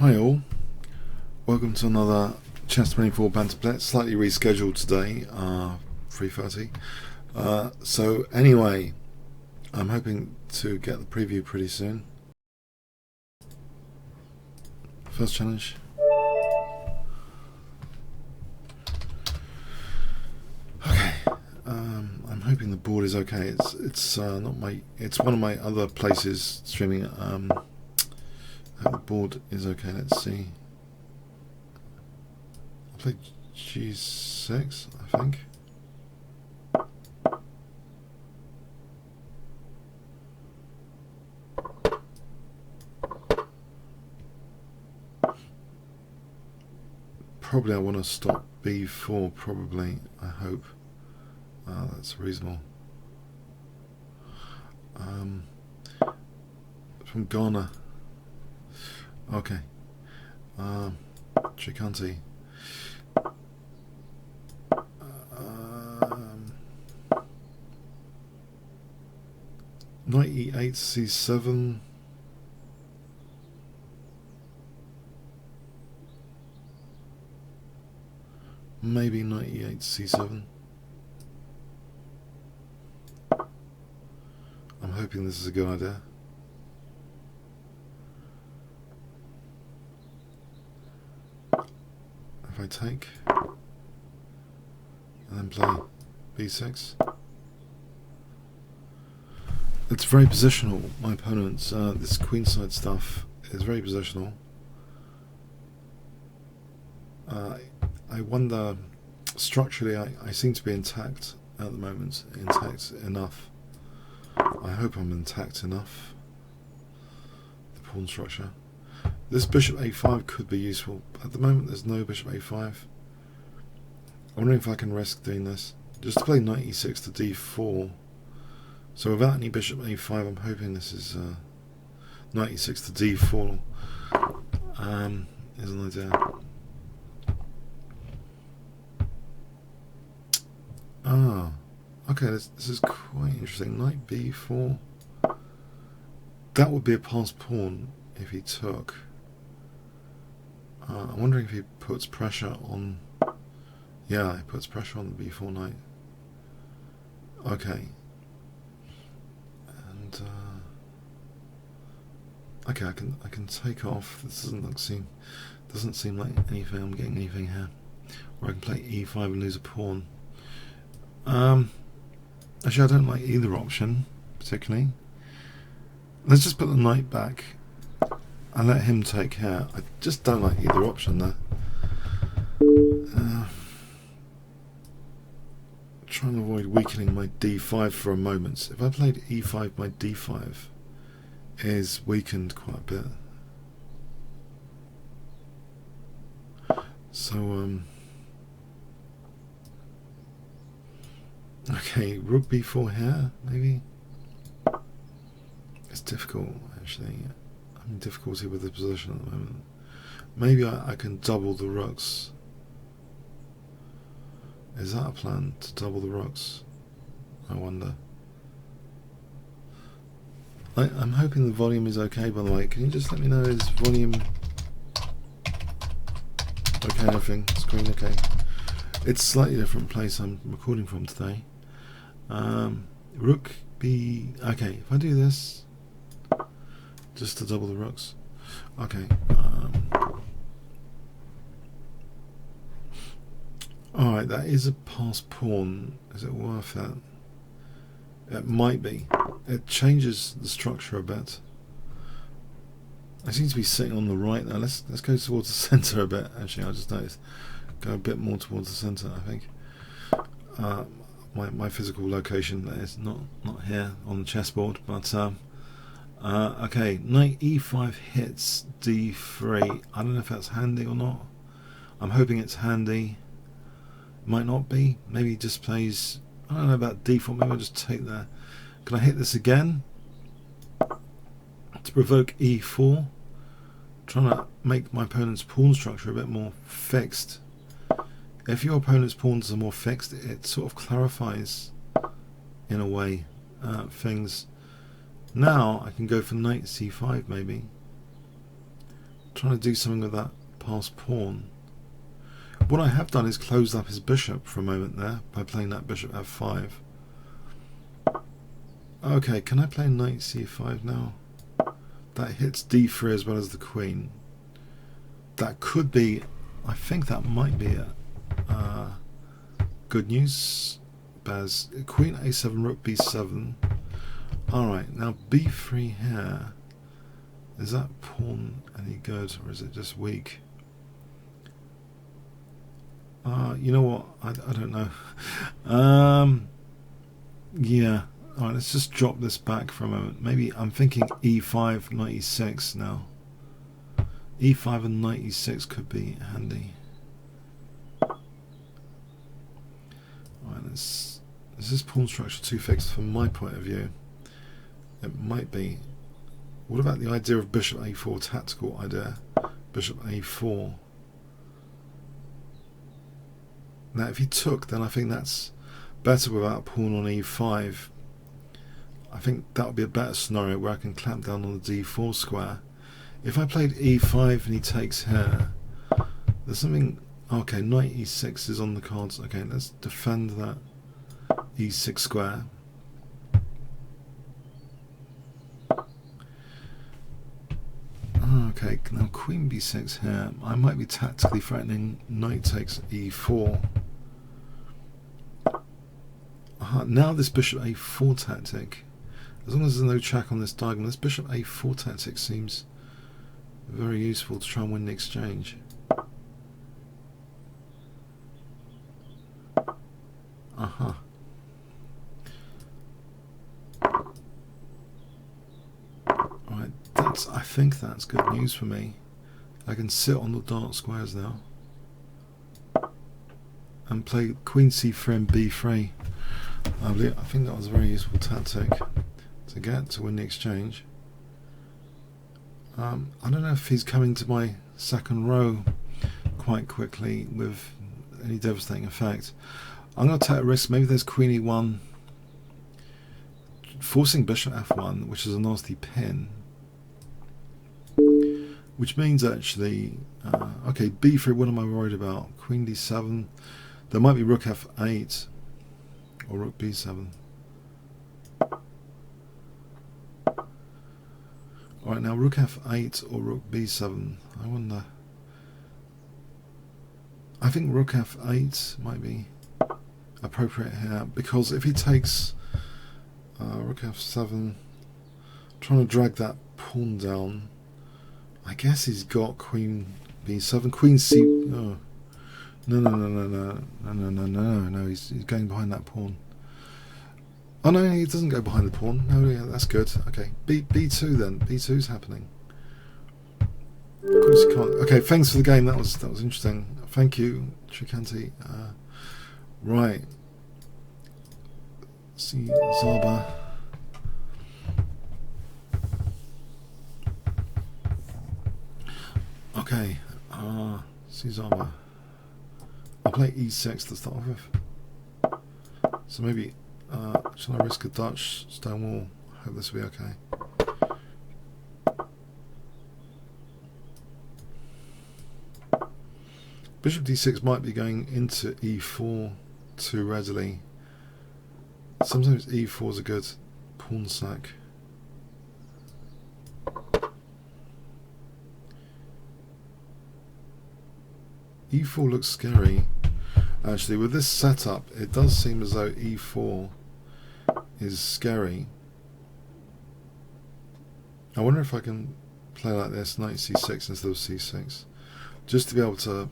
Hi all, welcome to another Chess 24 Banter Blitz, slightly rescheduled today, 3:30. So anyway, I'm hoping to get the preview pretty soon. First challenge. Okay, I'm hoping the board is okay. It's not my. It's one of my other places streaming. I hope the board is okay. Let's see. I played G6, I think. Probably I want to stop B4, probably, I hope. That's reasonable. From Ghana. Okay. Chikanti. Knight E8, C7. Maybe Knight E8, C7. I'm hoping this is a good idea. If I take and then play B6. It's very positional, my opponent's this queenside stuff is very positional. I wonder, structurally I seem to be intact at the moment, intact enough. I hope I'm intact enough. The pawn structure. This bishop a5 could be useful. At the moment there's no bishop a5. I'm wondering if I can risk doing this. Just to play knight e6 to d4. So without any bishop a5, I'm hoping this is knight e6 to d4 is an idea. Okay, this is quite interesting. Knight b4. That would be a passed pawn if he took. I'm wondering if he puts pressure on. Yeah, he puts pressure on the b4 knight. Okay. And okay, I can take off. This doesn't seem like anything. I'm getting anything here. Or I can play e5 and lose a pawn. Actually, I don't like either option particularly. Let's just put the knight back and let him take care. I just don't like either option there. Trying to avoid weakening my d5 for a moment. If I played e5, my d5 is weakened quite a bit. So okay, rook b4 here, maybe. It's difficult, actually. I'm in difficulty with the position at the moment. Maybe I can double the rooks. Is that a plan, to double the rooks? I wonder. I'm hoping the volume is okay, by the way. Can you just let me know, is volume okay, everything? Screen okay? It's a slightly different place I'm recording from today. Rook b. Okay, if I do this, just to double the rooks. Okay. Alright, that is a passed pawn. Is it worth it? It might be. It changes the structure a bit. I seem to be sitting on the right now. Let's go towards the centre a bit. Actually, I just noticed. Go a bit more towards the centre, I think. My physical location is not here on the chessboard, but okay, knight e5 hits d3. I don't know if that's handy or not. I'm hoping it's handy. Might not be. Maybe he just plays. I don't know about d4. Maybe I'll just take there. Can I hit this again to provoke e4? Trying to make my opponent's pawn structure a bit more fixed. If your opponent's pawns are more fixed, it sort of clarifies, in a way, things. Now I can go for knight c5 maybe. trying to do something with that passed pawn. What I have done is closed up his bishop for a moment there by playing that bishop f5. Okay, can I play knight c5 now? That hits d3 as well as the queen. That could be, I think that might be it. Good news, Baz. Queen a7, rook b7. Alright, now b3 here. Is that pawn any good, or is it just weak? You know what? I don't know. Yeah. Alright, let's just drop this back for a moment. Maybe I'm thinking e5, knight e6 now. e5 and knight e6 could be handy. Alright, is this pawn structure too fixed from my point of view? It might be. What about the idea of bishop a4, tactical idea? Bishop a4. Now if he took, then I think that's better without pawn on e5. I think that would be a better scenario where I can clamp down on the d4 square. If I played e5 and he takes here, there's something. Okay, knight e6 is on the cards. Okay, let's defend that e6 square. Okay, now queen b6 here. I might be tactically threatening knight takes e4. Now this bishop a4 tactic, as long as there's no check on this diagonal, this bishop a4 tactic seems very useful to try and win the exchange. Alright, I think that's good news for me. I can sit on the dark squares now and play queen c3 and b3. I think that was a very useful tactic to get to win the exchange. I don't know if he's coming to my second row quite quickly with any devastating effect. I'm going to take a risk. Maybe there's queen e1, forcing bishop f1, which is a nasty pin. Which means actually, okay, b3, what am I worried about? Queen d7, there might be rook f8 or rook b7. Alright, now rook f8 or rook b7, I wonder. I think rook f8 might be appropriate here, because if he takes rook f7, trying to drag that pawn down, I guess he's got queen b7, queen c. No, he's going behind that pawn. Oh no, he doesn't go behind the pawn. No, yeah, that's good. Okay, b2 then. b2's happening. Of course you can't. Okay, thanks for the game. That was interesting. Thank you, Trikanti. Right. See Zaba. Okay. See Zaba. I'll play e6 to start off with. So maybe. Shall I risk a Dutch stone wall? I hope this will be okay. Bishop d6 might be going into e4 too readily. Sometimes e4 is a good pawn sack. e4 looks scary. Actually, with this setup, it does seem as though e4 is scary. I wonder if I can play like this, knight c6 instead of c6, just to be able to,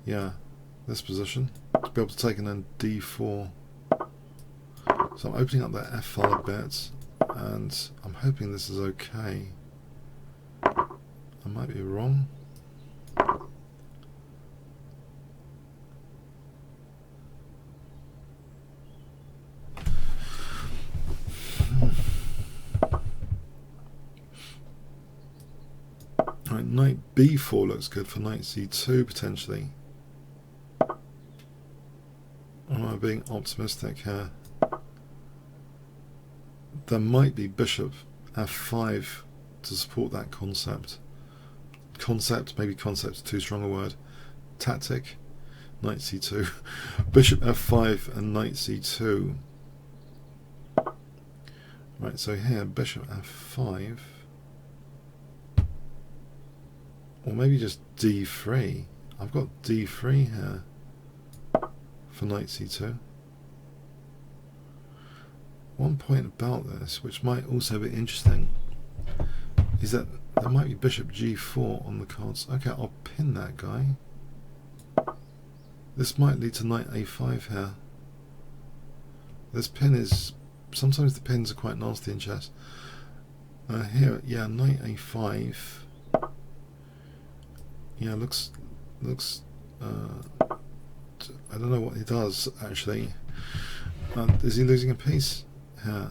yeah, this position, to be able to take and then d4. So I'm opening up that f file a bit, and I'm hoping this is okay. I might be wrong. Right, knight b4 looks good for knight c2 potentially. Am I being optimistic here? There might be bishop f5 to support that concept. Maybe concept's too strong a word. Tactic. Knight c2. Bishop f5 and knight c2. Right, so here, bishop f5. Or maybe just d3. I've got d3 here for knight c2. One point about this, which might also be interesting, is that there might be bishop g4 on the cards. Okay, I'll pin that guy. This might lead to knight a5 here. This pin is... Sometimes the pins are quite nasty in chess. Here, yeah, knight a5. Yeah, looks. I don't know what he does actually. Is he losing a piece? Here.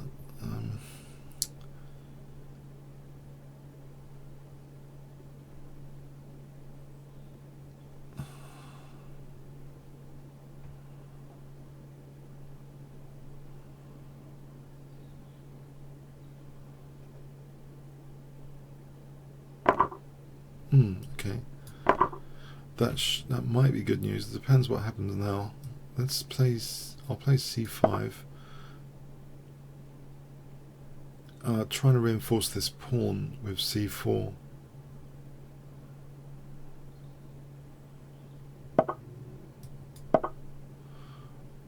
Okay. That might be good news. It depends what happens now. Let's place. I'll place c5. Trying to reinforce this pawn with c4.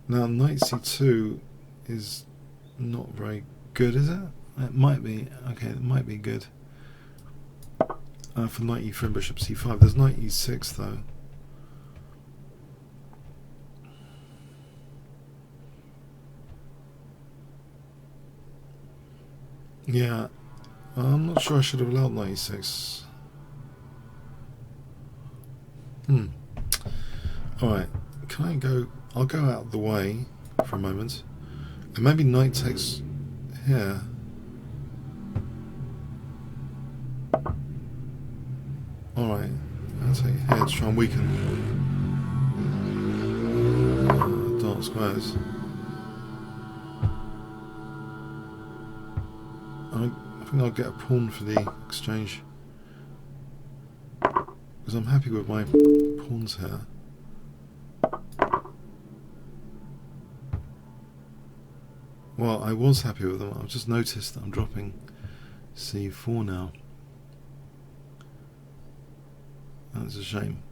Now knight c2 is not very good, is it? It might be. Okay, it might be good. For knight e3 and bishop c5. There's knight e6 though. Yeah, I'm not sure I should have allowed knight e6. Alright, can I go... I'll go out of the way for a moment. And maybe knight takes here. Alright, I'll take here to try and weaken dark squares. I think I'll get a pawn for the exchange. Because I'm happy with my pawns here. Well, I was happy with them. I've just noticed that I'm dropping c4 now. That's a shame.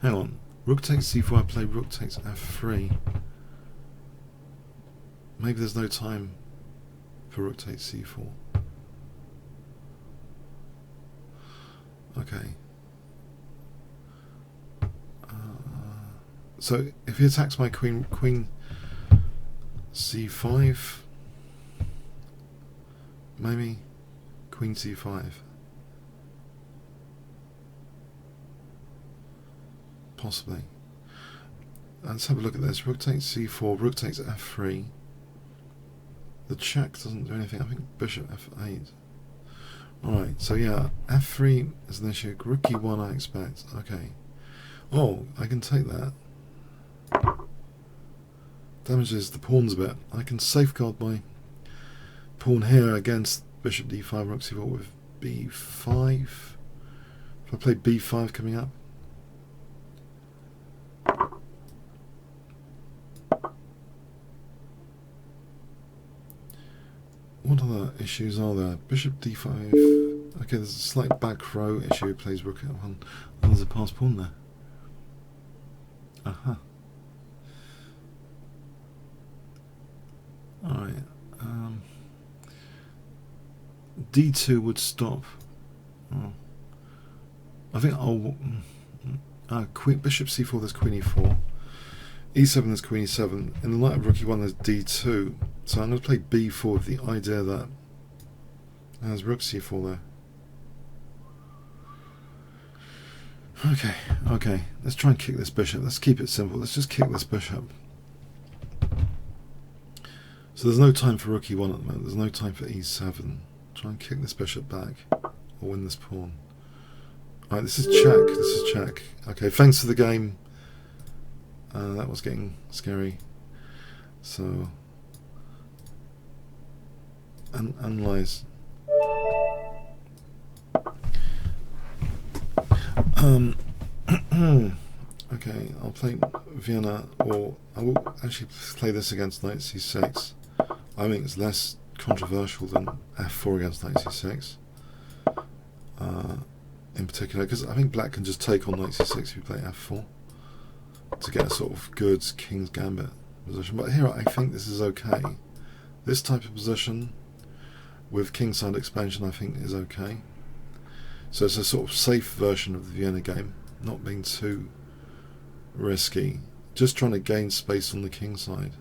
Hang on. Rook takes c4, I play rook takes f3. Maybe there's no time for rook takes c4. Okay. So if he attacks my queen c5, maybe queen c5. Possibly. Let's have a look at this. Rook takes c4, rook takes f3. The check doesn't do anything. I think bishop f8. Alright, so yeah, f3 is an issue. Rook e1 I expect. Okay. Oh, I can take that. Damages the pawns a bit. I can safeguard my pawn here against bishop d5, rook c4 with b5. If I play b5 coming up. What other issues are there? Bishop d5. Okay, there's a slight back row issue. Plays rook at1. Oh, there's a passed pawn there. Aha. Alright. d2 would stop. Oh. I think I'll... bishop c4, there's queen e4. e7, there's queen e7. In the light of rook e1, there's d2. So I'm going to play b4 with the idea that there's rook c4 there. Okay. Let's try and kick this bishop. Let's keep it simple. Let's just kick this bishop. So there's no time for rook e1 at the moment. There's no time for e7. Try and kick this bishop back or win this pawn. Alright, this is check. This is check. Okay, thanks for the game. That was getting scary. So... analyze. Okay, I'll play Vienna, or I will actually play this against knight c6. I think it's less controversial than f4 against knight c6. In particular, because I think black can just take on knight c6 if you play f4 to get a sort of good king's gambit position. But here I think this is okay. This type of position with kingside expansion I think is okay. So it's a sort of safe version of the Vienna game, not being too risky, just trying to gain space on the king side.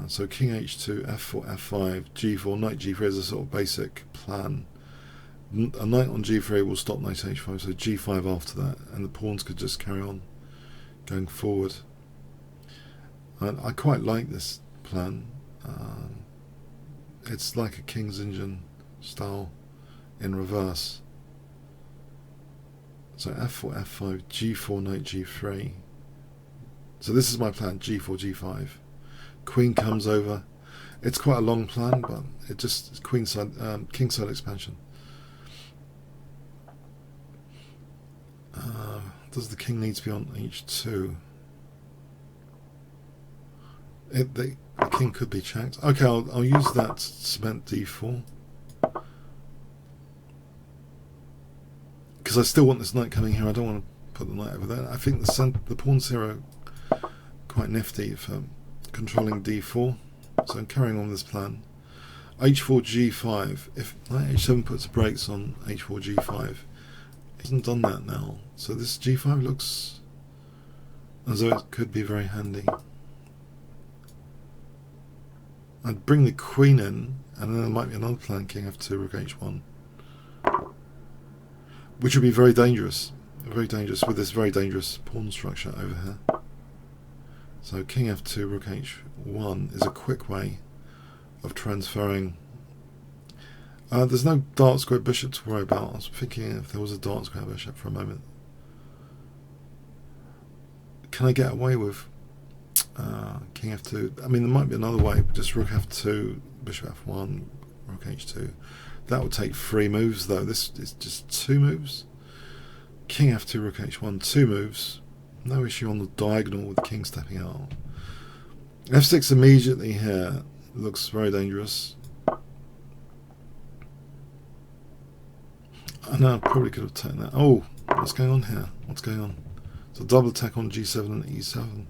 So king h2, f4, f5, g4, knight g3 is a sort of basic plan. A knight on g3 will stop knight h5, so g5 after that, and the pawns could just carry on going forward. And I quite like this plan. It's like a King's Engine style in reverse. So f4, f5, g4, knight g3. So this is my plan, g4, g5. Queen comes over. It's quite a long plan, but it just queenside, kingside expansion. Does the king need to be on h2? The king could be checked. Okay, I'll use that to cement d4. Because I still want this knight coming here. I don't want to put the knight over there. I think the pawns here are quite nifty for controlling d4. So I'm carrying on this plan. h4, g5. If knight h7 puts the brakes on h4, g5, it hasn't done that now. So this g5 looks as though it could be very handy. I'd bring the queen in, and then there might be another plan, king f2, rook h1. Which would be very dangerous with this very dangerous pawn structure over here. So king f2, rook h1 is a quick way of transferring. There's no dark square bishop to worry about. I was thinking if there was a dark square bishop for a moment. Can I get away with king f2? I mean, there might be another way, but just rook f2, bishop f1, rook h2. That would take 3 moves, though. This is just 2 moves. King f2, rook h1, 2 moves. No issue on the diagonal with the king stepping out. f6 immediately here looks very dangerous. I know I probably could have taken that. Oh, what's going on here? What's going on? It's a double attack on g7 and e7.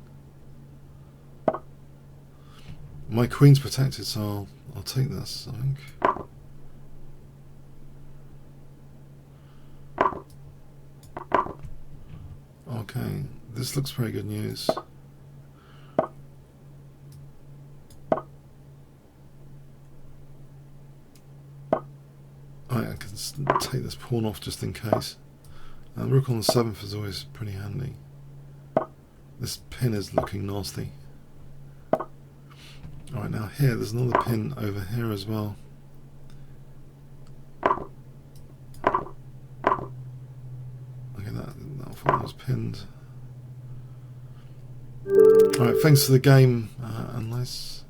My queen's protected, so I'll take this, I think. Okay, this looks very good news. Alright, I can take this pawn off just in case. And rook on the 7th is always pretty handy. This pin is looking nasty. Alright, now here, there's another pin over here as well. Okay, that one was pinned. Alright, thanks for the game, and nice.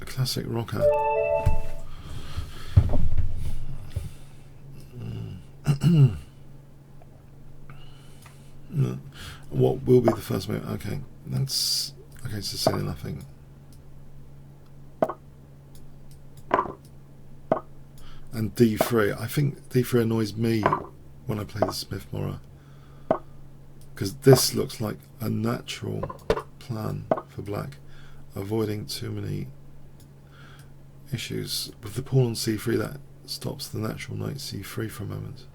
A classic rocker. What will be the first move? Okay, that's okay. It's just saying nothing. And d3. I think d3 annoys me when I play the Smith-Morra, because this looks like a natural plan for black, avoiding too many issues. With the pawn on c3, that stops the natural knight c3 for a moment.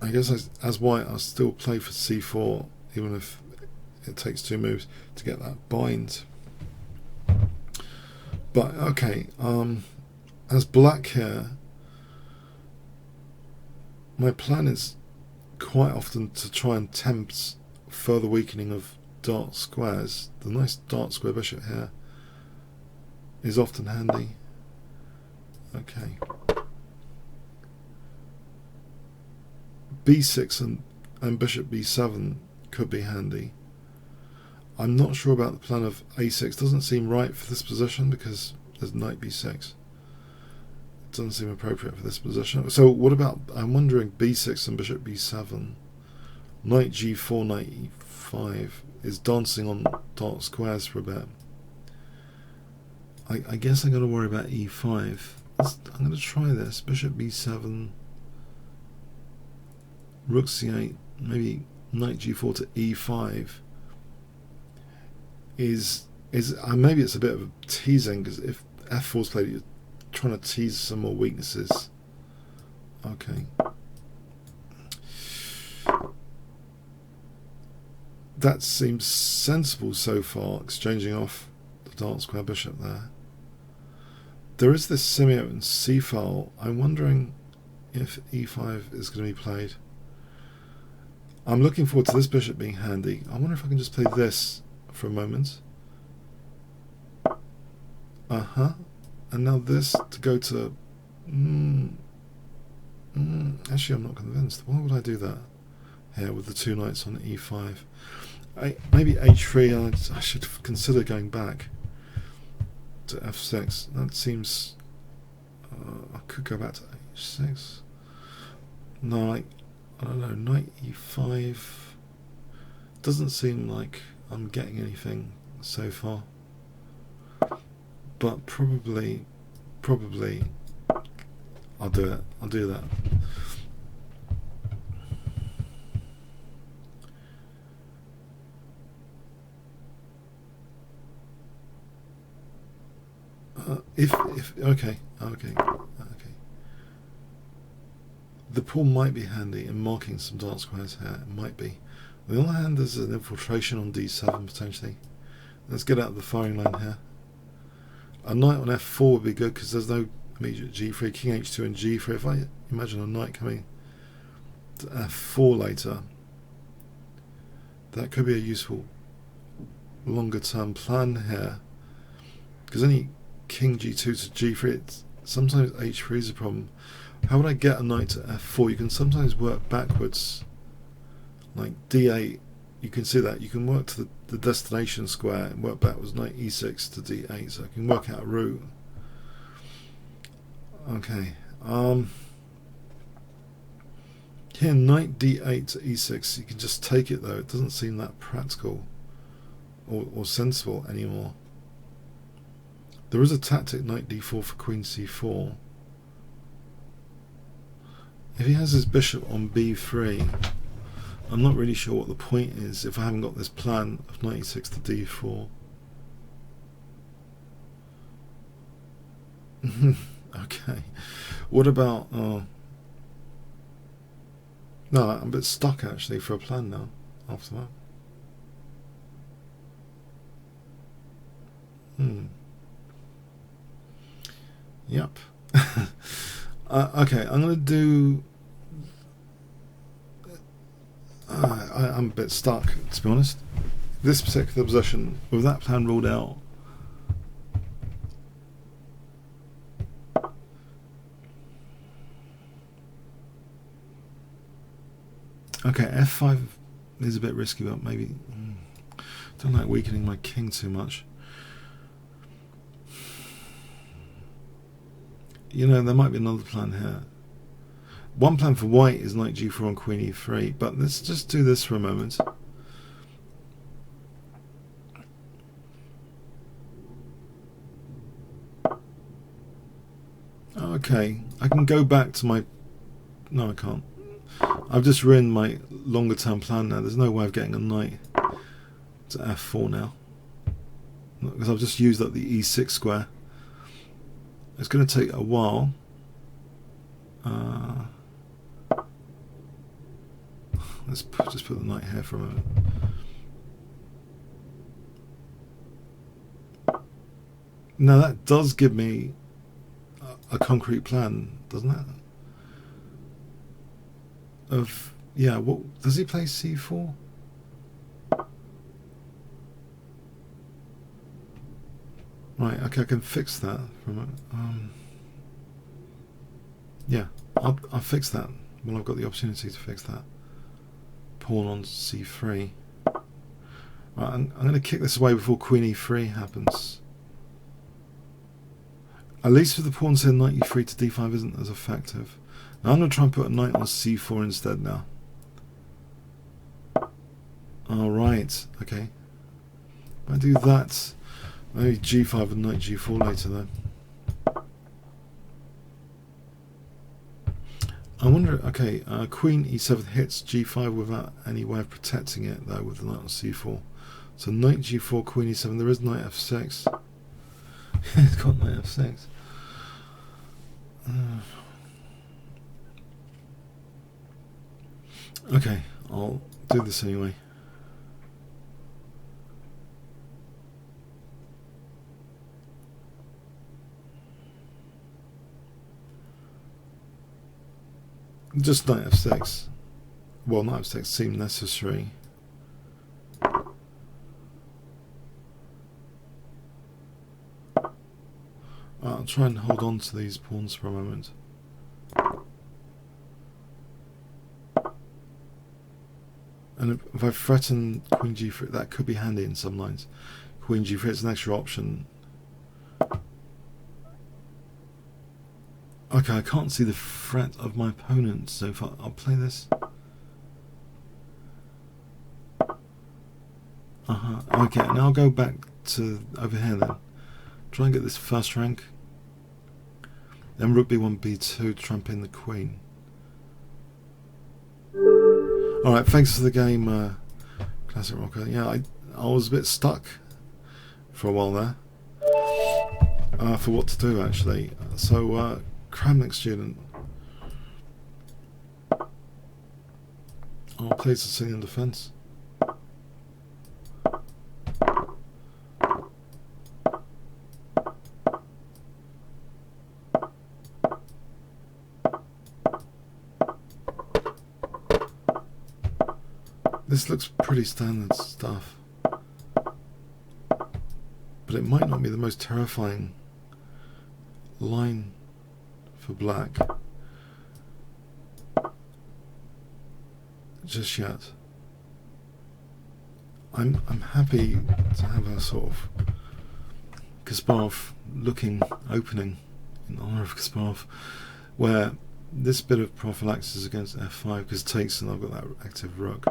I guess as white, I'll still play for c4, even if it takes 2 moves to get that bind. But okay, as black here, my plan is quite often to try and tempt further weakening of dark squares. The nice dark square bishop here is often handy. Okay. b6 and bishop b7 could be handy. I'm not sure about the plan of a6. Doesn't seem right for this position because there's knight b6. It doesn't seem appropriate for this position. So what about, I'm wondering, b6 and bishop b7. Knight g4, knight e5 is dancing on dark squares for a bit. I guess I'm going to worry about e5. I'm going to try this. Bishop b7, rook c8, maybe knight g4 to e5 is maybe it's a bit of teasing, because if f4 is played, you're trying to tease some more weaknesses. Okay. That seems sensible so far, exchanging off the dark square bishop there. There is this semi-open c file. I'm wondering if e5 is going to be played. I'm looking forward to this bishop being handy. I wonder if I can just play this for a moment. And now this to go to... actually, I'm not convinced. Why would I do that here with the two knights on e5? Maybe h3. I should consider going back to f6. That seems... I could go back to h6. No, I don't know. Knight e5 doesn't seem like I'm getting anything so far. But probably I'll do it. I'll do that. Okay. The pawn might be handy in marking some dark squares here. It might be. On the other hand, there's an infiltration on d7 potentially. Let's get out of the firing line here. A knight on f4 would be good because there's no immediate g3. King h2 and g3. If I imagine a knight coming to f4 later, that could be a useful longer term plan here. Because any king g2 to g3, sometimes h3 is a problem. How would I get a knight to f4? You can sometimes work backwards, like d8. You can see that you can work to the destination square and work backwards. Knight e6 to d8, so I can work out a route. Okay. Here, knight d8 to e6. You can just take it though. It doesn't seem that practical or sensible anymore. There is a tactic, knight d4 for queen c4. If he has his bishop on b3, I'm not really sure what the point is if I haven't got this plan of knight e6 to d4. Okay. What about... no, I'm a bit stuck actually for a plan now after that. Yep. Okay, I'm going to do... I'm a bit stuck, to be honest. This particular position, with that plan ruled out, okay, f5 is a bit risky, but maybe... don't like weakening my king too much. You know, there might be another plan here. One plan for white is knight g4 on queen e3, but let's just do this for a moment. Okay, I can go back to my... No, I can't. I've just ruined my longer term plan now. There's no way of getting a knight to f4 now, because I've just used up the e6 square. It's going to take a while. Let's just put the knight here for a moment. Now that does give me a concrete plan, doesn't it? Of, yeah, what does he play c4? Right, okay, I can fix that for a moment. Yeah, I'll fix that when I've got the opportunity to fix that. Pawn on c3. Right, I'm going to kick this away before queen e3 happens. At least with the pawns here, knight e3 to d5 isn't as effective. Now I'm going to try and put a knight on c4 instead now. Alright, okay. If I do that, maybe g5 and knight g4 later then. I wonder, okay, queen e7 hits g5 without any way of protecting it though with the knight on c4. So knight g4, queen e7, there is knight f6. It's got knight f6. Okay, I'll do this anyway. Just knight f6. Well, knight f6 seemed necessary. I'll try and hold on to these pawns for a moment. And if I threaten queen g3, that could be handy in some lines. Queen g3, it's an extra option. Okay, I can't see the threat of my opponent, so if I'll play this. Okay, now I'll go back to over here then. Try and get this first rank. Then rook b1, b2 to trump in the queen. Alright, thanks for the game, Classic Rocker. Yeah, I was a bit stuck for a while there. For what to do actually. So, Kramnik student. I'll play Sicilian defense. This looks pretty standard stuff, but it might not be the most terrifying line for black just yet. I'm happy to have a sort of Kasparov looking opening in honour of Kasparov, where this bit of prophylaxis against f5 because takes, and I've got that active rook.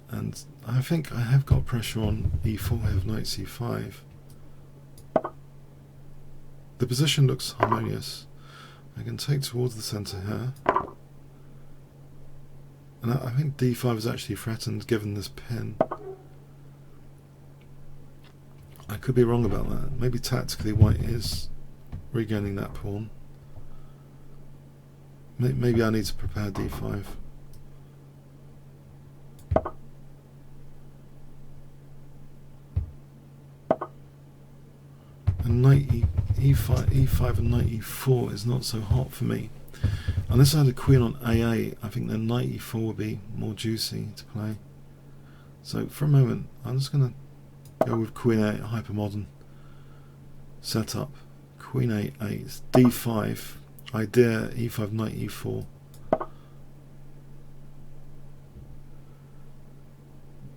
And I think I have got pressure on e4, I have knight c5. The position looks harmonious. I can take towards the centre here. And I think d5 is actually threatened given this pin. I could be wrong about that. Maybe tactically white is regaining that pawn. Maybe I need to prepare d5. And knight e5 and knight e4 is not so hot for me. Unless I had a queen on a8, I think then knight e4 would be more juicy to play. So for a moment, I'm just going to go with queen a8, hypermodern setup. Queen a8, d5, idea e5, knight e4.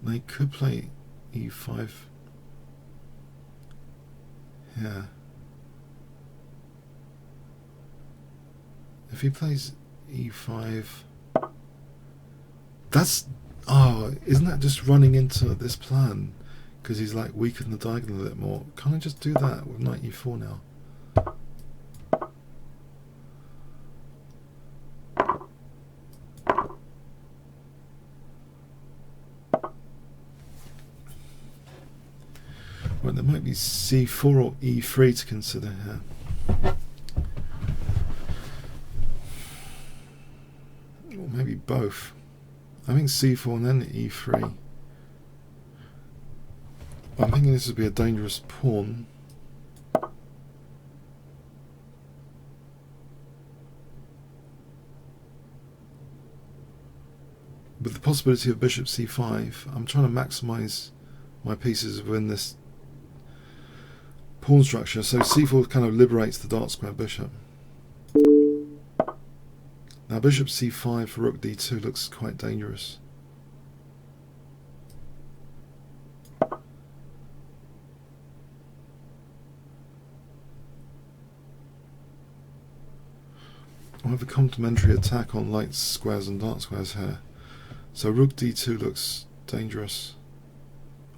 They could play e5 here. If he plays e5, that's, oh, isn't that just running into this plan? Because he's like weakened the diagonal a bit more. Can't I just do that with knight e4 now? Right, there might be c4 or e3 to consider here. Or maybe both. I think c4 and then e3. I'm thinking this would be a dangerous pawn. With the possibility of bishop c5, I'm trying to maximize my pieces within this pawn structure. So c4 kind of liberates the dark square bishop. Now bishop c5 for rook d2 looks quite dangerous. I have a complementary attack on light squares and dark squares here. So rook d2 looks dangerous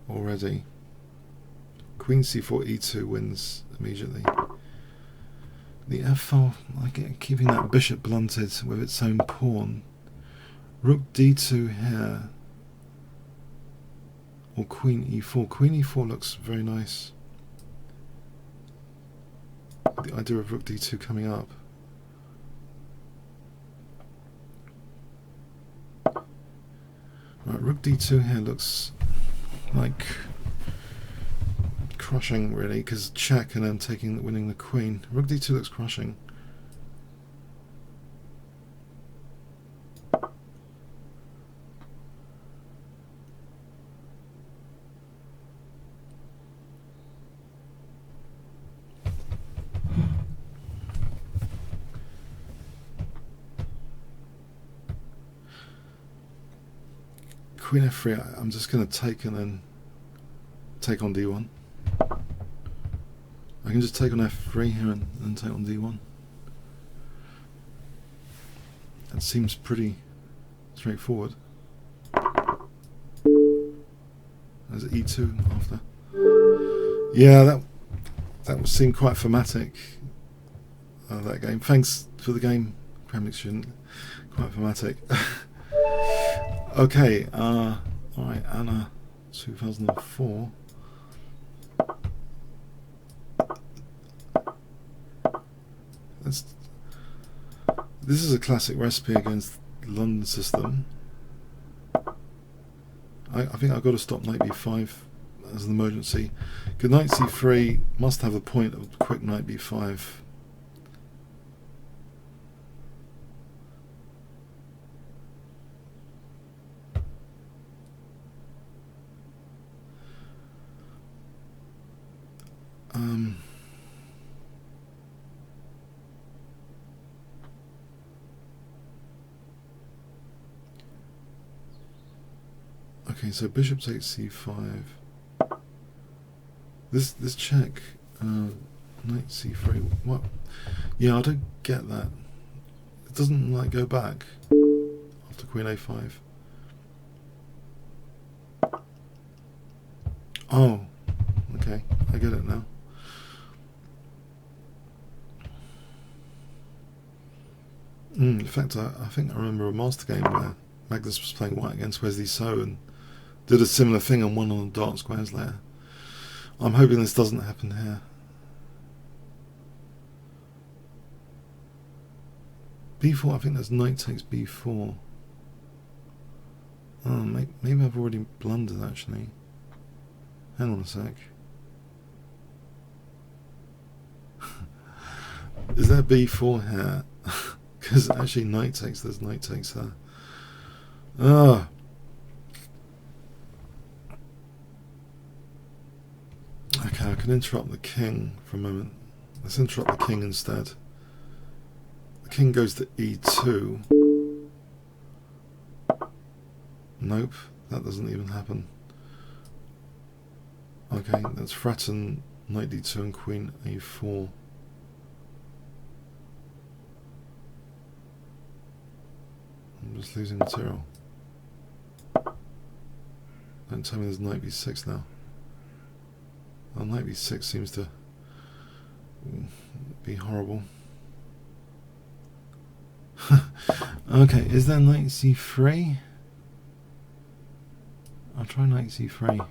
already. Queen c4 e2 wins immediately. The f4, I get keeping that bishop blunted with its own pawn. Rook d2 here. Or queen e4. Queen e4 looks very nice. The idea of rook d2 coming up. Right, rook d2 here looks like crushing really, because check and then winning the queen. Rook d2 looks crushing. Queen f3, I'm just going to take and then take on d1. I can just take on f3 here and then take on d1. That seems pretty straightforward. There's e2 after. Yeah, that would seem quite thematic, that game. Thanks for the game, Kremlin student. Quite thematic. Okay, alright, Anna 2004. This is a classic recipe against the London system. I think I've got to stop knight b5 as an emergency. Good knight c3 must have a point of quick knight b5. Okay, so bishop takes c5. This check, knight c3. What? Yeah, I don't get that. It doesn't like go back after queen a5. Oh, okay, I get it now. In fact, I think I remember a master game where Magnus was playing white against Wesley So and did a similar thing and won on the dark squares layer. I'm hoping this doesn't happen here. b4, I think that's knight takes b4. Oh, maybe I've already blundered actually. Hang on a sec. Is there b4 here? Because actually knight takes this, knight takes there. Ah. Okay, I can interrupt the king for a moment. Let's interrupt the king instead. The king goes to e2. Nope, that doesn't even happen. Okay, let's threaten knight d2 and queen a4. I'm just losing material. Don't tell me there's knight b6 now. Well, knight b6 seems to be horrible. Okay, is there knight c3? I'll try knight c3.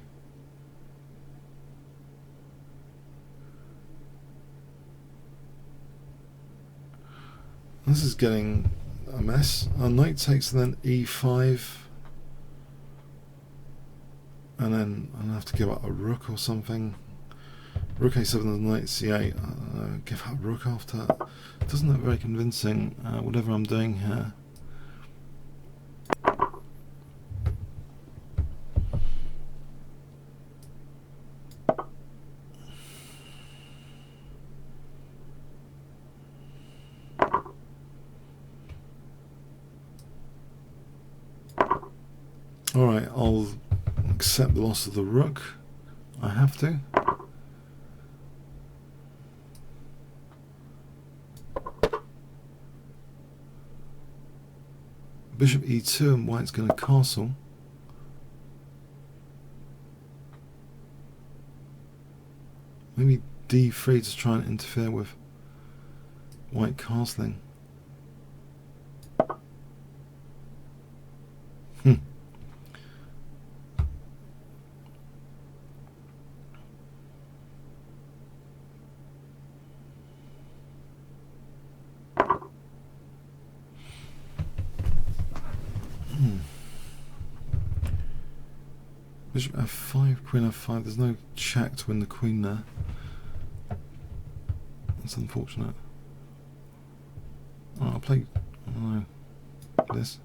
This is getting a mess. Knight takes and then e5. And then I'll have to give up a rook or something. Rook a7 and knight c8. Give up rook after. It doesn't look very convincing, whatever I'm doing here. Alright, I'll accept the loss of the rook. I have to. Bishop e2 and white's going to castle. Maybe d3 to try and interfere with white castling. Bishop f5, queen f5. There's no check to win the queen there. That's unfortunate. Oh, I'll play this.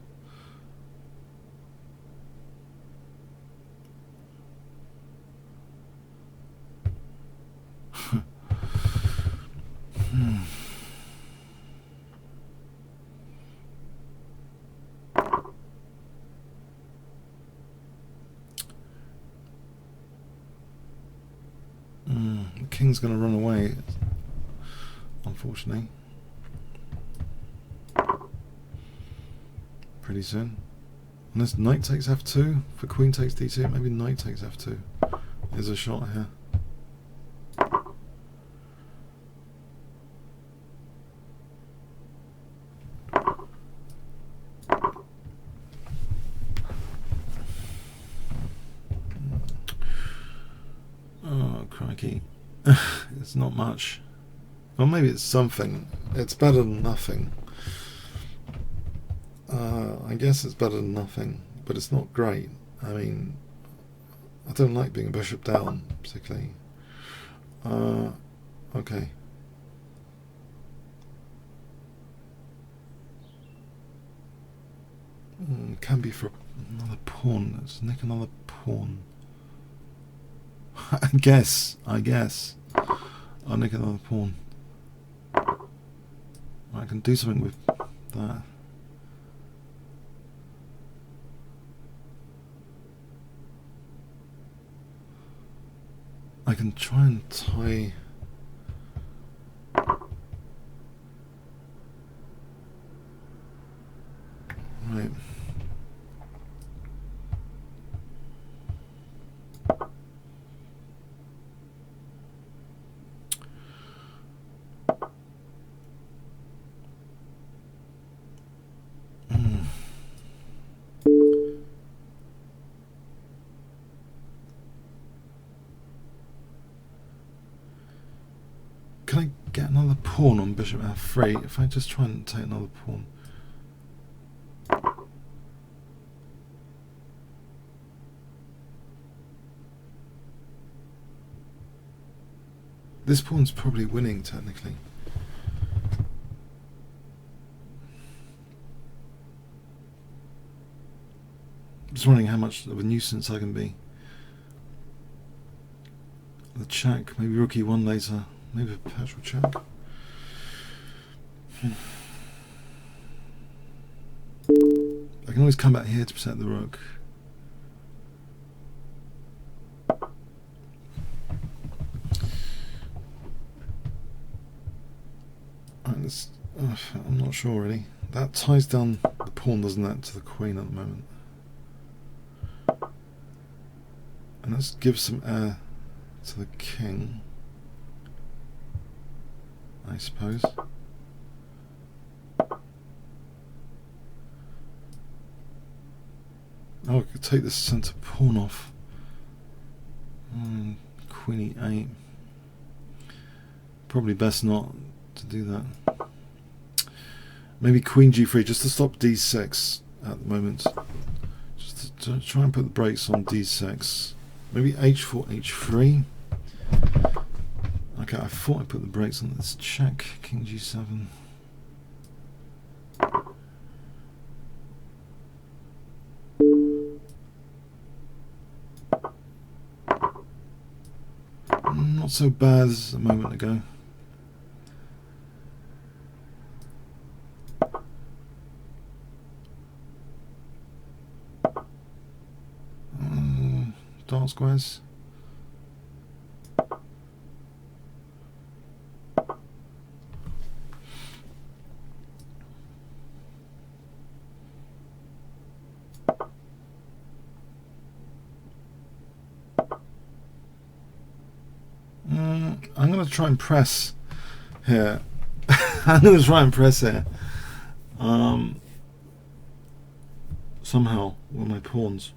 The king's going to run away, unfortunately, pretty soon. Unless knight takes f2 for queen takes d2, maybe knight takes f2. There's a shot here. Oh, crikey. It's not much. Well, maybe it's something. It's better than nothing. I guess it's better than nothing, but it's not great. I mean, I don't like being a bishop down, particularly. Okay. Can be for another pawn. Let's nick another pawn. I guess. I'll nick another pawn. I can do something with that. I can try and tie. Right. Can I get another pawn on bishop f3 if I just try and take another pawn? This pawn's probably winning technically. Just wondering how much of a nuisance I can be. The check, maybe rook e1 later. Maybe a perpetual check. I can always come back here to protect the rook. I'm not sure really. That ties down the pawn, doesn't it, to the queen at the moment. And let's give some air to the king, I suppose. Oh, I could take the centre pawn off. Queen e8. Probably best not to do that. Maybe queen g3 just to stop d6 at the moment. Just to try and put the brakes on d6. Maybe h4, h3. Okay, I thought I put the brakes on. Let's check. King g7. Not so bad as a moment ago. Dark squares. I'm gonna try and press here. I'm gonna try and press here. Somehow with my pawns.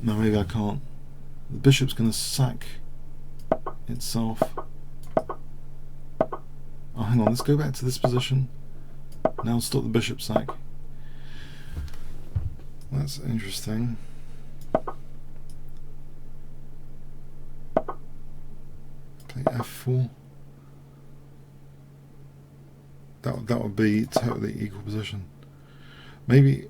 No, maybe I can't. The bishop's going to sack itself. Oh, hang on, let's go back to this position. Now stop the bishop sack. That's interesting. Play f4. That would be totally equal position. Maybe.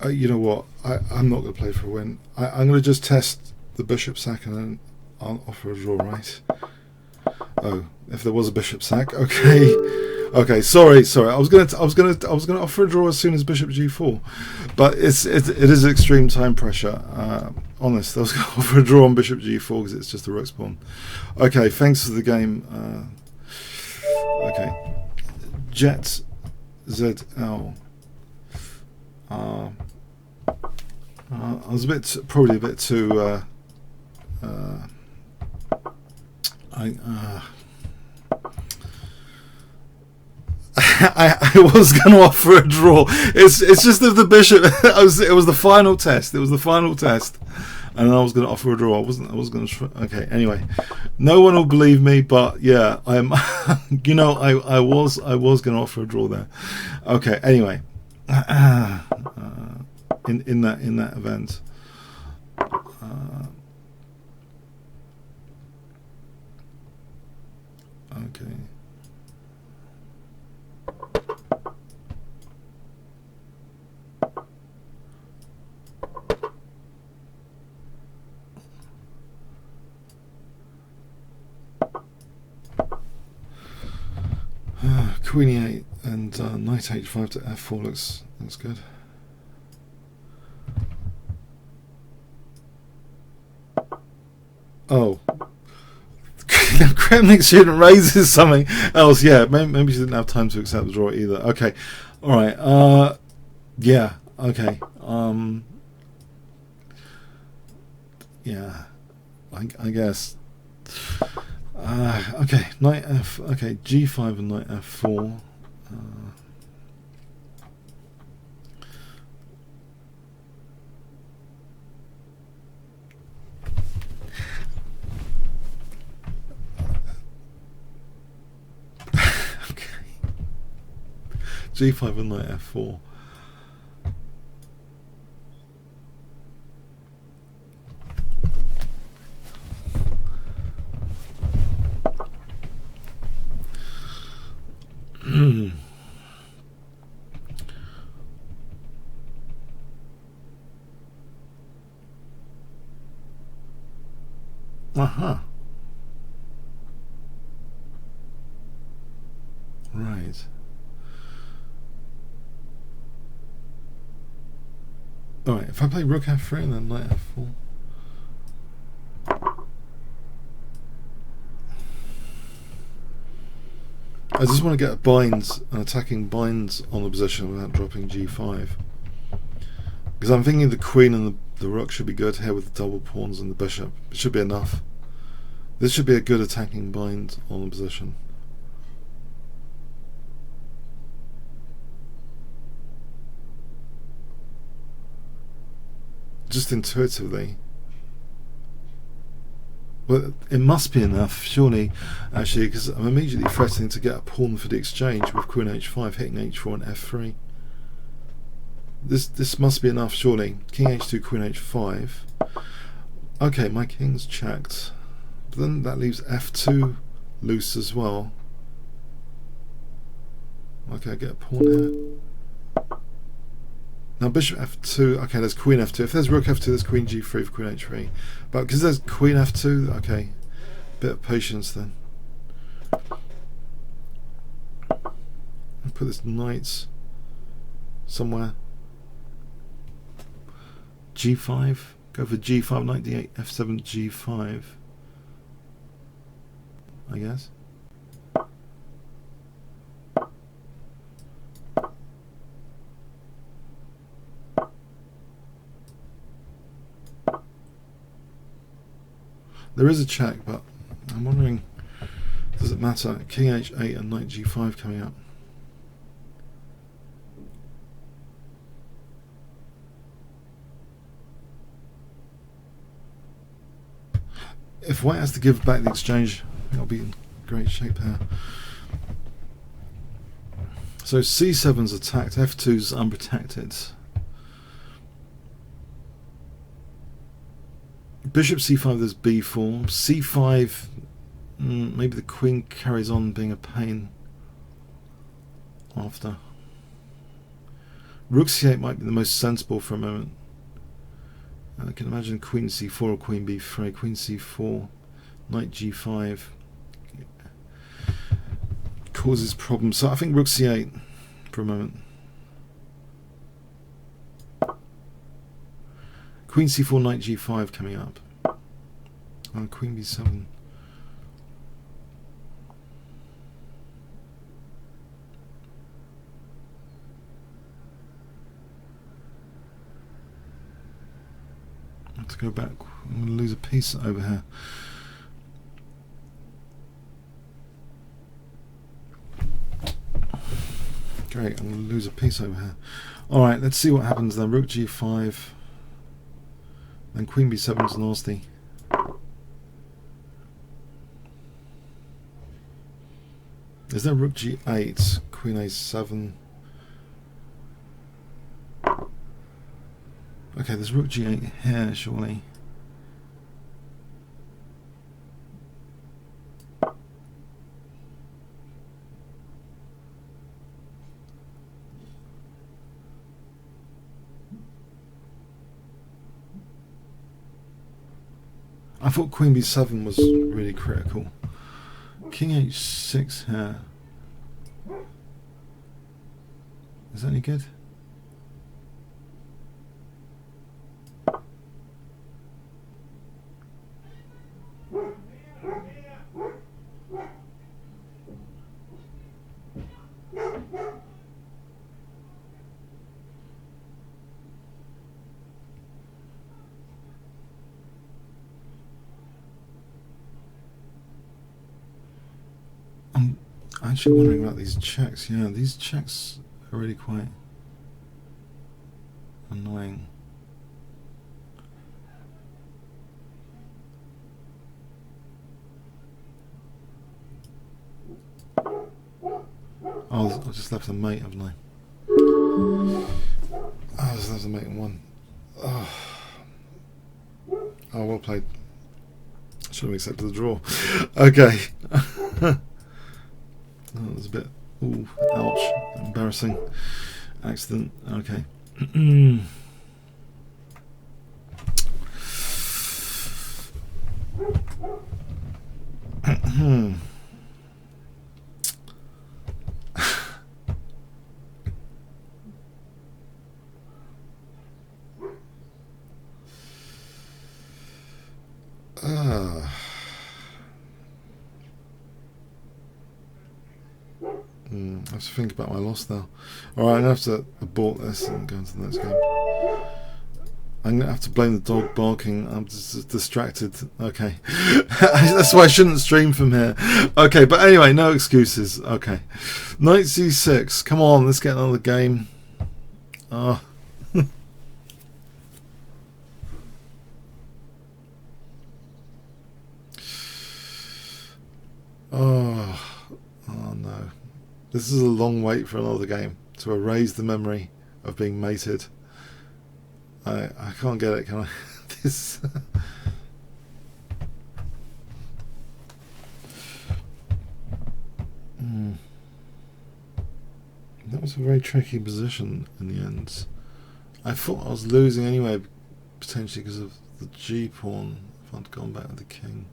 You know what? I'm not going to play for a win. I'm going to just test the bishop sack and then I'll offer a draw, right? Oh, if there was a bishop sack, okay, okay. Sorry. I was gonna offer a draw as soon as bishop g4, but it is extreme time pressure. Honest, I was going to offer a draw on bishop g4 because it's just a rook spawn. Okay, thanks for the game. Okay, Jet ZL. I was probably a bit too. I was going to offer a draw. It's just that the bishop. It was the final test. It was the final test, and I was going to offer a draw. I was going to. Okay. Anyway, no one will believe me, but yeah, I'm. You know, I was going to offer a draw there. Okay. Anyway, in that event. Okay. Queen e8 and knight h5 to f4 looks good. Oh. Kremlin student raises something else. Yeah, maybe she didn't have time to accept the draw either. Okay, all right. Yeah. Okay. Yeah. I guess. Okay. Knight f. Okay. G5 and knight f4. G5 and knight f4. Aha. Right. Alright, if I play rook f3 and then knight f4. I just want to get an attacking binds on the position without dropping g5. Because I'm thinking the queen and the rook should be good here with the double pawns and the bishop. It should be enough. This should be a good attacking bind on the position. Just intuitively. Well, it must be enough, surely, actually, because I'm immediately threatening to get a pawn for the exchange with queen h5, hitting h4 and f3. This must be enough, surely. King h2, queen h5. Okay, my king's checked. But then that leaves f2 loose as well. Okay, I get a pawn here. Now bishop f2, okay, there's queen f2. If there's rook f2, there's queen g3 for queen h3. But because there's queen f2, okay, bit of patience then. I'll put this knight somewhere. G5. Go for G5, knight D8, F7, G5. I guess. There is a check, but I'm wondering, does it matter? King H8 and knight G5 coming up. If white has to give back the exchange, I'll be in great shape here. So C7's attacked, F2's unprotected. Bishop C5, there's B4. C5, maybe the queen carries on being a pain after. Rook C8 might be the most sensible for a moment. I can imagine Queen C4 or Queen B3. Queen C4, Knight G5 causes problems. So I think Rook C8 for a moment. Queen C4, Knight G5 coming up. Queen B7. I have to go back. I'm going to lose a piece over here. Great, I'm going to lose a piece over here. Alright, let's see what happens then. Rook G5. Then Queen B7 is nasty. Is there Rook G8? Queen A7. Okay, there's Rook G8 here, surely. I thought Queen B7 was really critical. King H6 here. Is that any good? I'm actually wondering about these checks. Yeah, these checks are really quite annoying. Oh, I just left a mate, haven't I? Oh, I just left a mate in one. Oh, well played. Should have accepted the draw. Okay. Oh, that was a bit, ooh, ouch, embarrassing accident. Okay. I have to think about my loss now. Alright, I'm going to have to abort this and go into the next game. I'm going to have to blame the dog barking. I'm just distracted. Okay. That's why I shouldn't stream from here. Okay, but anyway, no excuses. Okay. Knight C6. Come on, let's get another game. Oh. Oh no. This is a long wait for another game to erase the memory of being mated. I can't get it, can I? This. That was a very tricky position in the end. I thought I was losing anyway, potentially because of the G pawn. If I'd gone back with the king.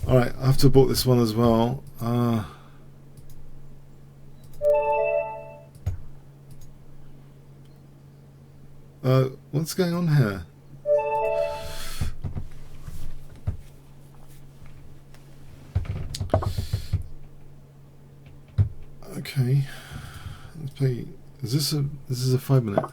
Alright, I have to abort this one as well. What's going on here? Okay, let's play. Is this a 5 minute?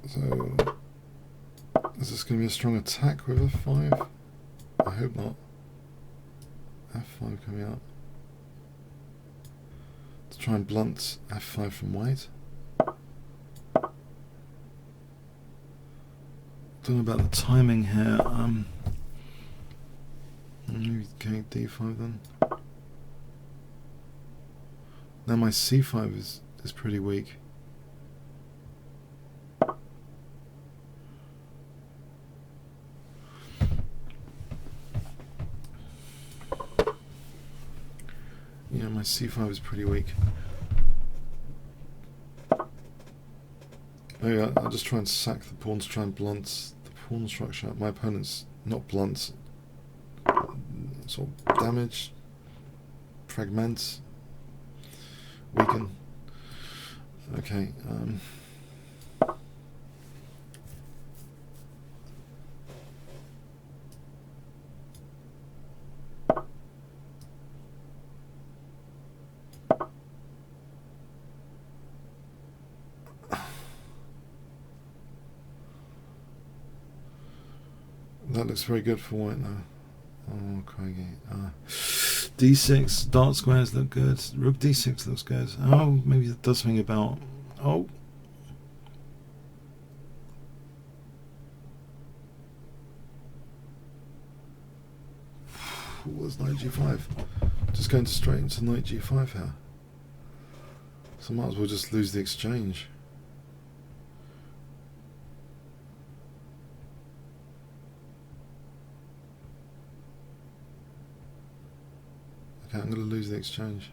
So, is this going to be a strong attack with F5? I hope not. F5 coming out. To try and blunt F5 from white. Don't know about the timing here. Maybe going D5 then. Now my C5 is pretty weak. Yeah, my C5 is pretty weak. Maybe I'll just try and sack the pawns, try and blunt the pawn structure. My opponent's not blunt, sort of damage, fragment, weaken. Okay. That looks very good for white now. Oh, crikey. D6, dark squares look good. Rook D6 looks good. Oh, maybe it does something about... Oh. What's knight G5? Just going straight into knight G5 here. So I might as well just lose the exchange. Okay, I'm going to lose the exchange.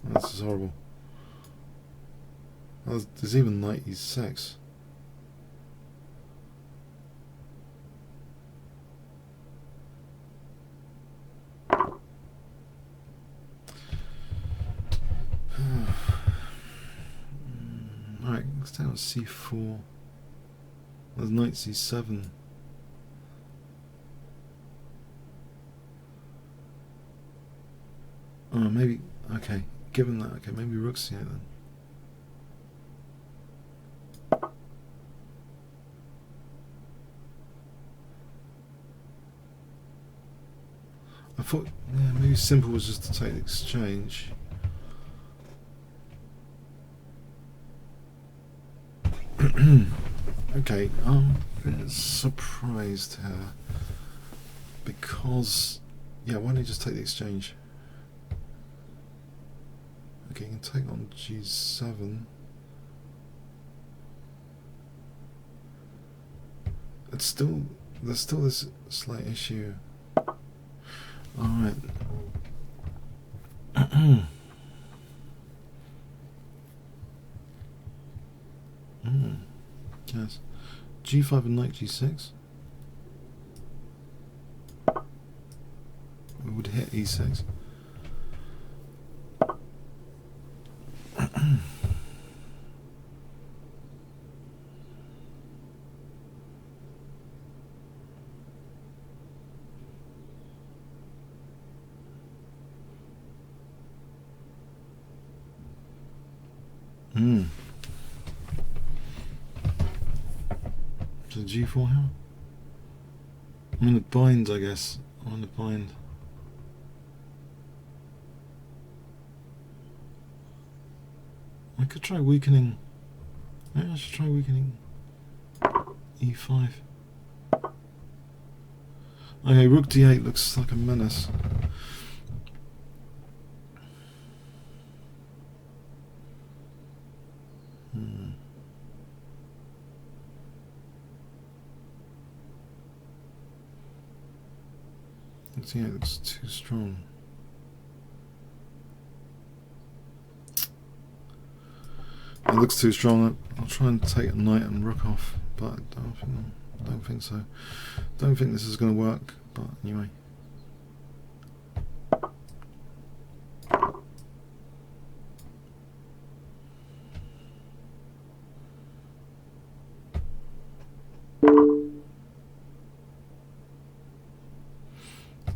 This is horrible. Oh, there's even knight E6. Alright, let's take on C4. There's knight C7. Oh, maybe, okay, given that, okay, maybe rook C8 then. I thought, yeah, maybe simple was just to take the exchange. Okay, I'm a bit surprised here because, yeah, why don't you just take the exchange? Okay, you can take on G7. It's still, there's still this slight issue. Alright. Yes. G5 and knight G6. We would hit E6. So G4 here? I'm in the bind, I guess. I'm in the bind. I could try weakening. Maybe I should try weakening E5. Okay, rook d8 looks like a menace. Rook d8 looks too strong. It looks too strong. I'll try and take a knight and rook off, but I don't think so. Don't think this is going to work, but anyway.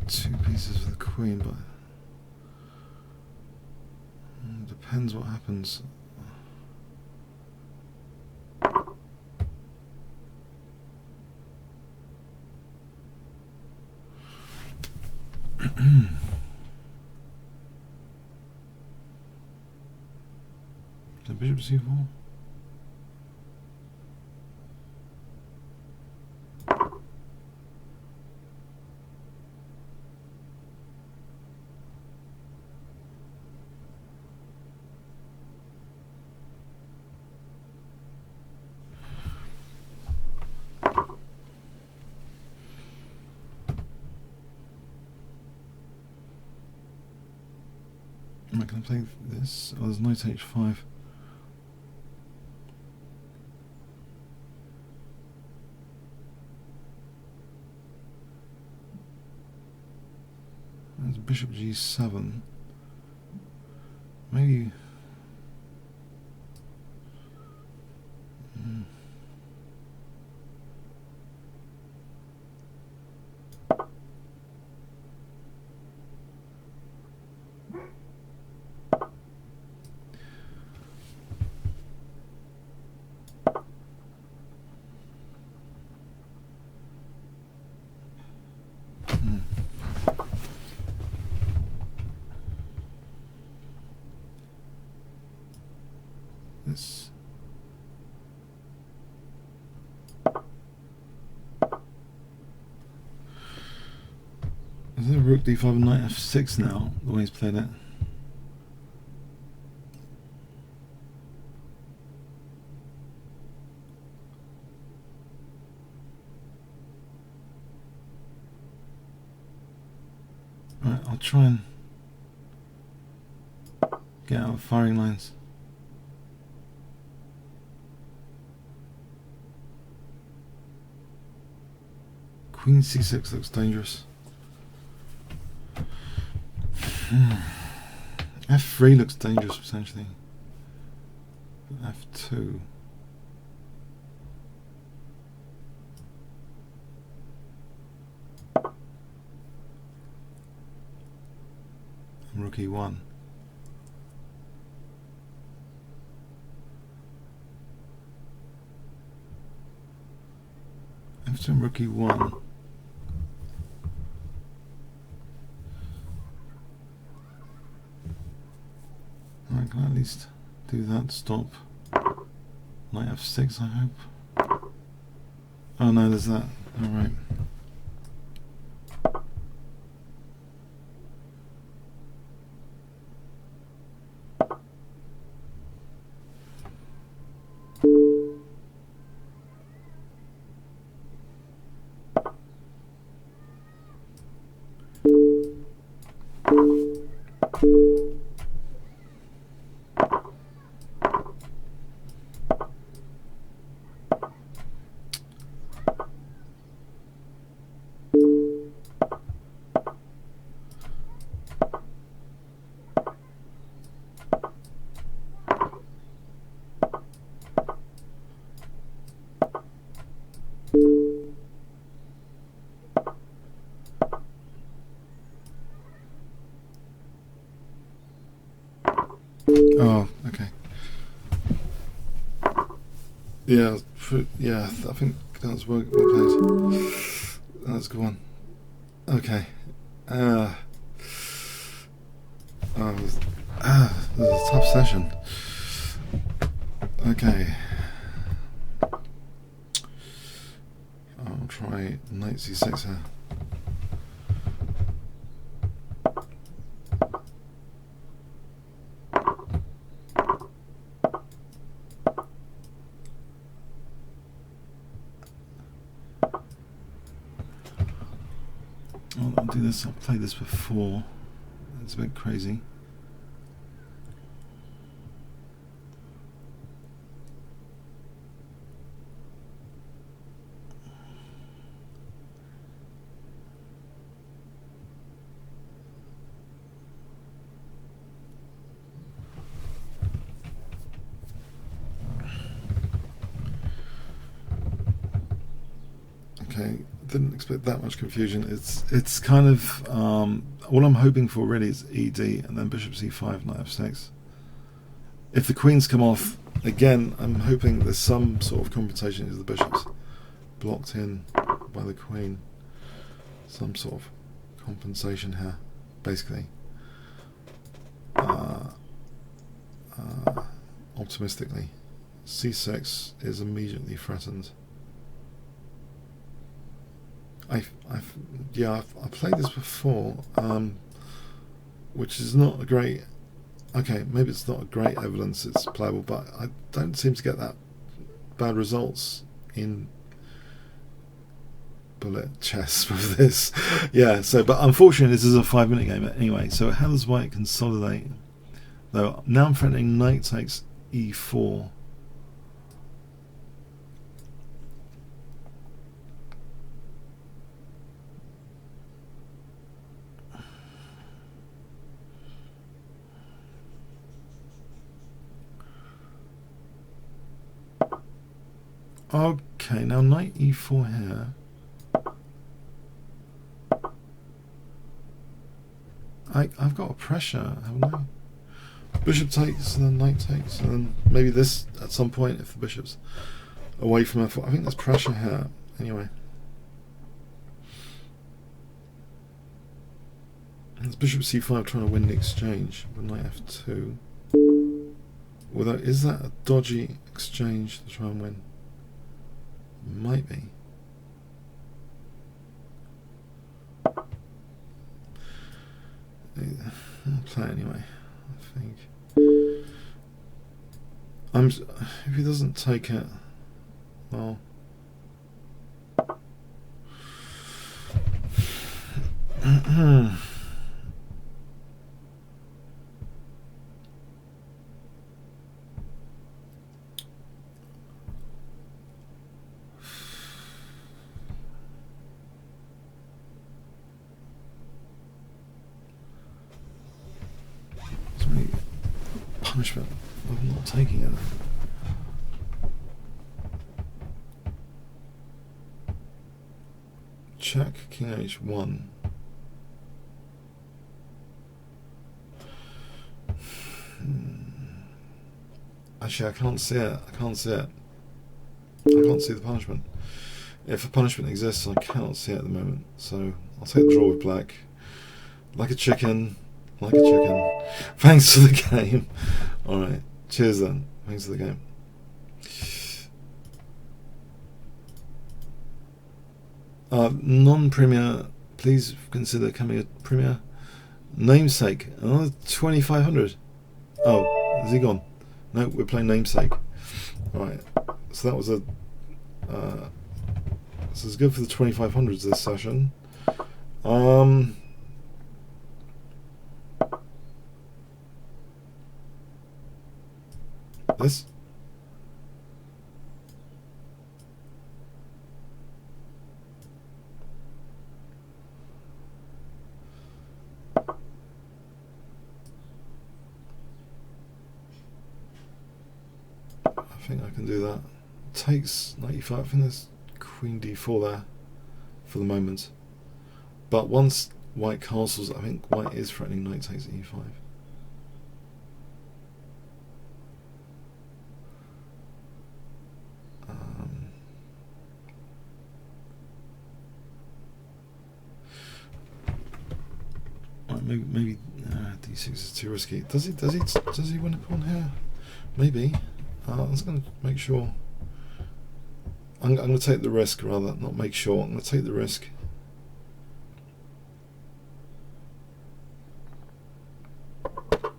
Two pieces for the queen, but it depends what happens. The bishop c4. Am I going to play this? Oh, there's knight h5. There's bishop g7. Maybe. This. Is it rook d5 and knight f6 now, the way he's played it? Right, I'll try and get out of firing lines. Queen c6 looks dangerous. F3 looks dangerous potentially. F2. And rook e1. F2 and rook e1. I can at least do that to stop knight f6, I hope. Oh no, there's that. Alright. Oh, okay. Yeah, yeah, I think that's well played. That's a good one. Okay. This was a tough session. Okay. I'll try knight c6 here. do this. I've played this before. It's a bit crazy. Okay, didn't expect that much confusion. It's kind of all I'm hoping for really is ED and then bishop c5, knight f6. If the queens come off again, I'm hoping there's some sort of compensation because the bishop's blocked in by the queen. Some sort of compensation here, basically. Optimistically, c6 is immediately threatened. I've played this before, which is not a great. Okay, maybe it's not a great evidence it's playable, but I don't seem to get that bad results in bullet chess with this. Yeah. So, but unfortunately, this is a 5-minute game anyway. So, how does White consolidate? Though now I'm threatening knight takes e4. Okay, now knight e4 here. I've got a pressure, haven't I? Bishop takes and then knight takes, and then maybe this at some point if the bishop's away from f4. I think there's pressure here. Anyway. There's bishop c5 trying to win the exchange with knight f2. Although, is that a dodgy exchange to try and win? Might be. I'll play anyway, I think. If he doesn't take it, well. Punishment of not taking it. Check king h1. Actually, I can't see it. I can't see it. I can't see the punishment. If a punishment exists, I cannot see it at the moment. So I'll take the draw with black. Like a chicken. Like a chicken. Thanks for the game. Alright, cheers then. Thanks for the game. Non-premier, please consider coming a premier. Namesake, another 2,500. Oh, is he gone? No, we're playing namesake. Alright, so that was a. So it's good for the 2,500s this session. This? I think I can do that. Takes 95. I think there's queen d4 there for the moment. But once white castles, I think white is threatening knight takes e5. Maybe d6 is too risky. Does he win a pawn here? Maybe. I'm just going to make sure. I'm going to take the risk rather, not make sure. I'm going to take the risk. Now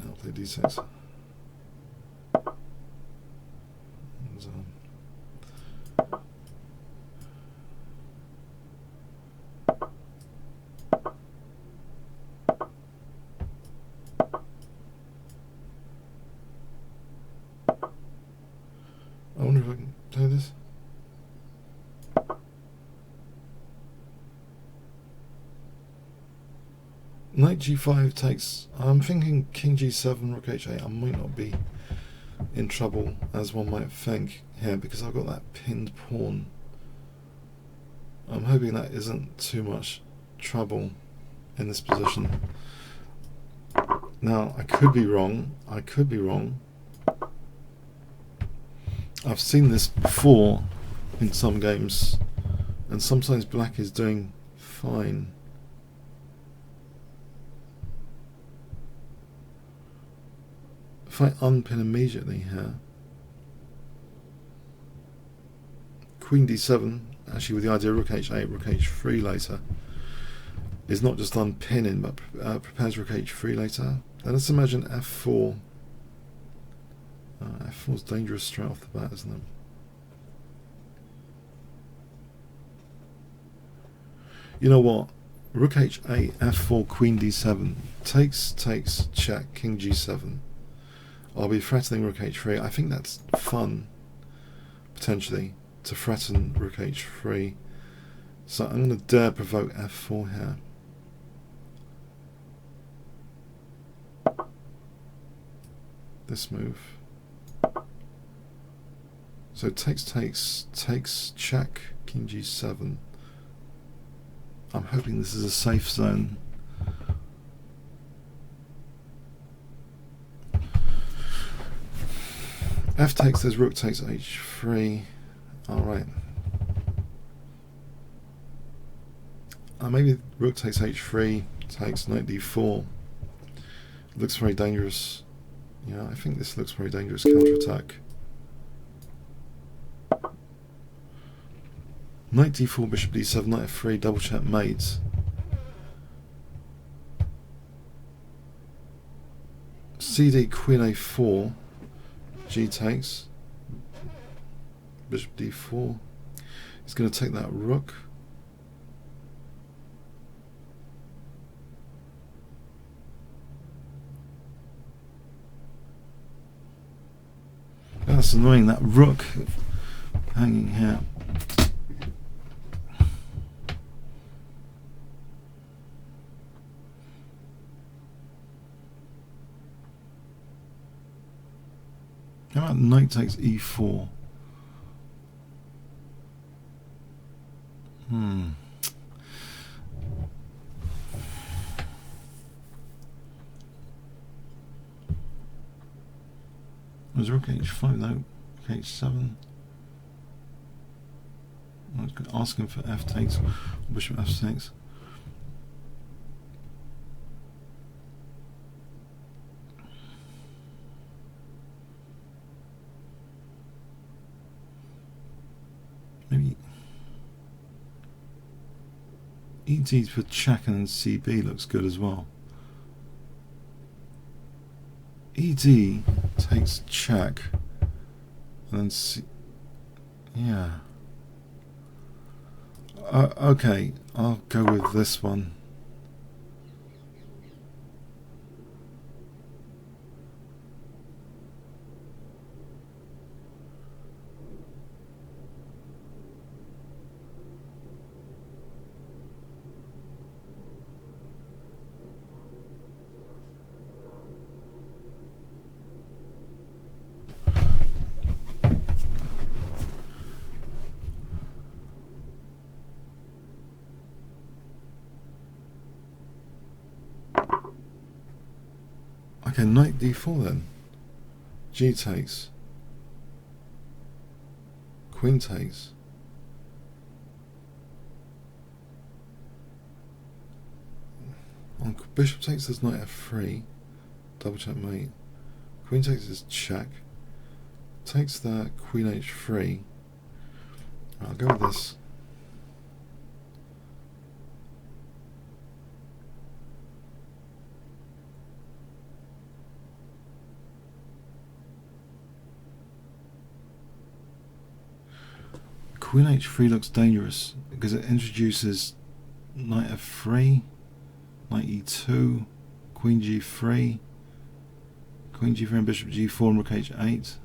I'll play d6. Knight g5 takes. I'm thinking king g7, rook h8. I might not be in trouble as one might think here because I've got that pinned pawn. I'm hoping that isn't too much trouble in this position. Now I could be wrong. I could be wrong. I've seen this before in some games, and sometimes black is doing fine. If I unpin immediately here, queen d7, actually with the idea of rook h8, rook h3 later, is not just unpinning but prepares rook h3 later. Then let's imagine f4. F4 is dangerous straight off the bat, isn't it? You know what? Rook h8, f4, queen d7, takes, check, king g7. I'll be threatening rook h3. I think that's fun, potentially, to threaten rook h3. So I'm going to dare provoke f4 here. This move. So takes, check, king g7. I'm hoping this is a safe zone. F takes, there's rook takes h3. Alright. Maybe rook takes h3, takes knight d4. Looks very dangerous. Yeah, I think this looks very dangerous counterattack. Knight d4, bishop d7, knight f3, double checkmate. cd, queen a4, g takes, bishop d4. He's going to take that rook. That's annoying, that rook hanging here. How about knight takes e4? Was rook h5 though? Rook h7. I was asking for f takes, bishop f6. Maybe ED for check and then CB looks good as well. ED takes check and then C. Yeah. Okay, I'll go with this one. Okay, knight d4 then. G takes. Queen takes. On bishop takes, there's knight f3. Double checkmate. Queen takes is check. Takes that, queen h3. I'll go with this. Queen h3 looks dangerous because it introduces knight f3, knight e2, queen g3, queen g3 and bishop g4 and rook h8.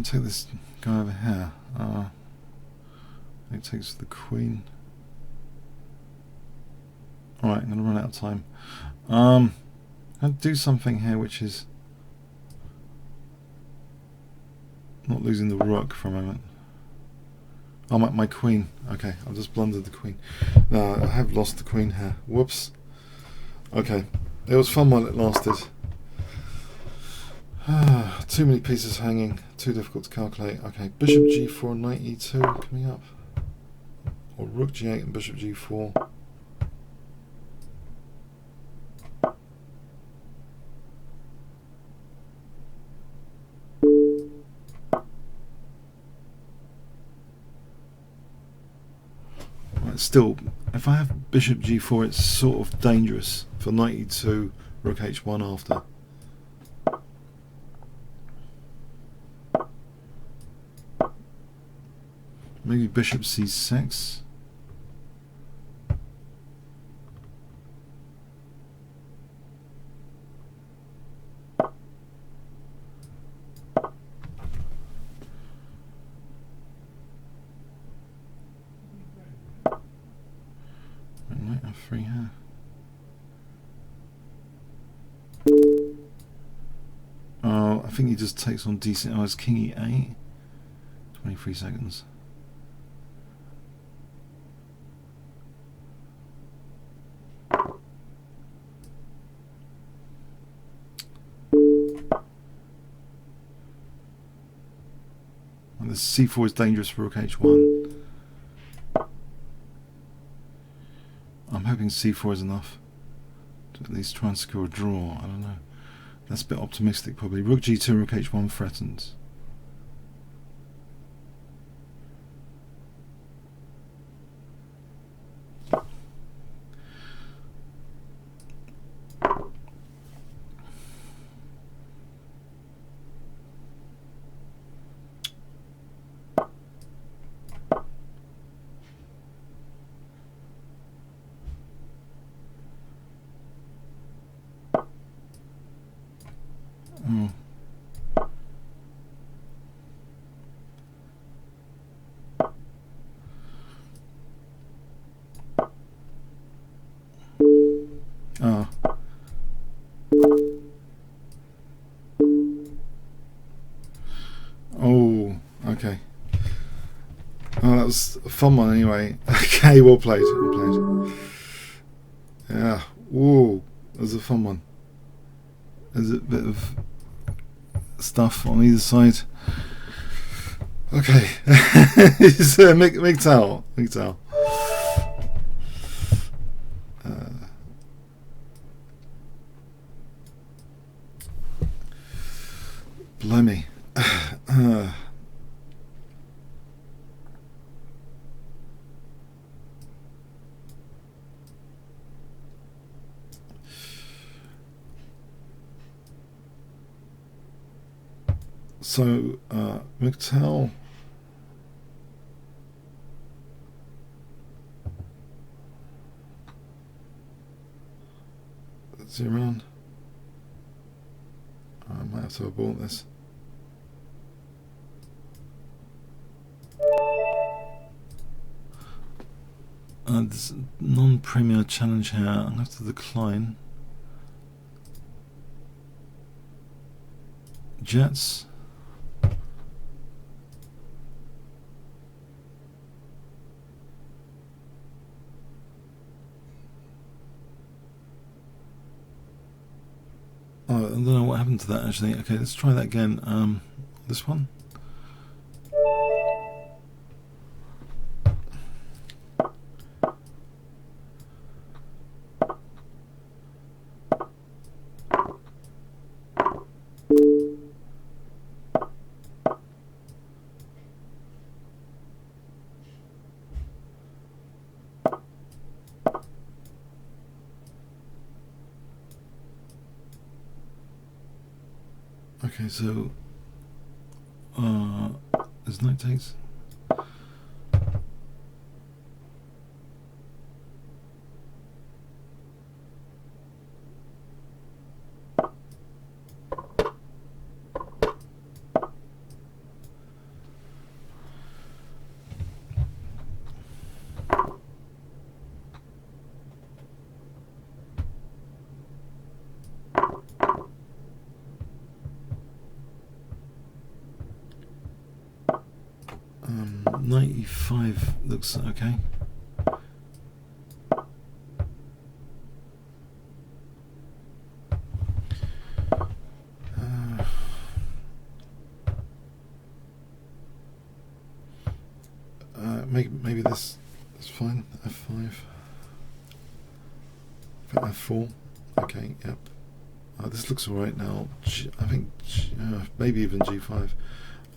I take this guy over here. It takes the queen. Alright, I'm going to run out of time. I'm going to do something here which is not losing the rook for a moment. Oh, my queen. Okay, I've just blundered the queen. No, I have lost the queen here. Whoops. Okay, it was fun while it lasted. Too many pieces hanging, too difficult to calculate. Okay, bishop g4, knight e2 coming up. Or rook g8 and bishop g4. Still, if I have bishop g4, it's sort of dangerous for knight e2, rook h1 after. Maybe bishop c6. Knight f3 here. Oh, I think he just takes on d6. Oh, it's king e8. 23 seconds. And this c4 is dangerous for rook h1. I'm hoping c4 is enough to at least try and secure a draw. I don't know. That's a bit optimistic probably. Rook g2, rook h1 threatens. Oh. Ah. Oh, okay. Oh, that was a fun one anyway. Okay, well played. Well played. Yeah. Whoa, that was a fun one. There's a bit of stuff on either side. Okay. It's MGTOW. MGTOW. Blimey. So, MGTOW. Is he around? I might have to abort this. There's a non-premier challenge here. I'm going to have to decline. Jets. Oh, I don't know what happened to that actually. Okay, let's try that again. This one. Okay, so there's knight takes. knight e5 looks okay. Maybe this is fine. F5. F4. Okay, yep. This looks alright now. I think maybe even G5.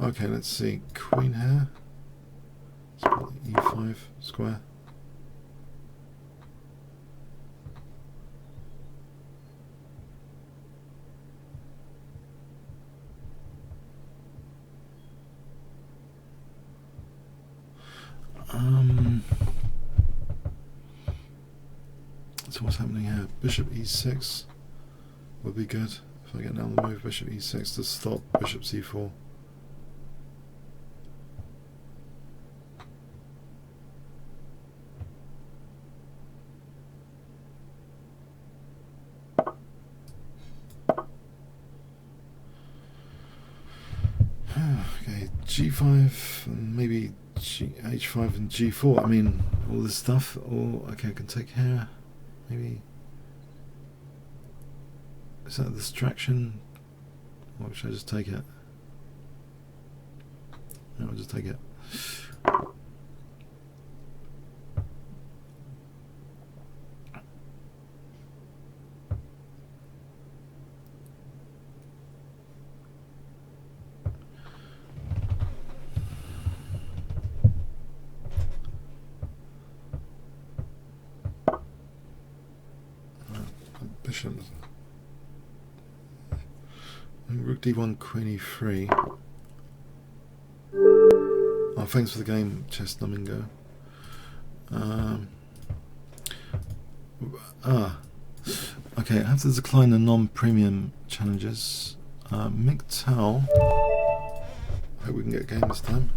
Okay, let's see. Queen here. Let's put the E5 square. So what's happening here? Bishop E6 would be good. If I get down the move, Bishop E6 to stop Bishop C4. Okay, G5 and maybe H5 and G4. I mean, all this stuff. Or okay, I can take here. Maybe. Is that a distraction? Or should I just take it? No, I'll just take it. Bishop. Rook d1, queen e3. Oh, thanks for the game, Chess Domingo. Okay, I have to decline the non-premium challenges. MGTOW. Hope we can get a game this time.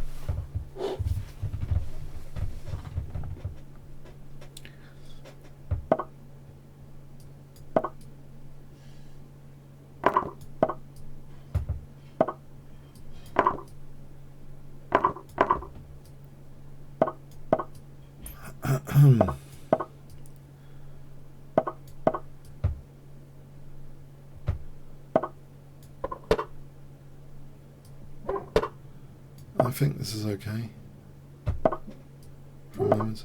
I think this is okay for a moment.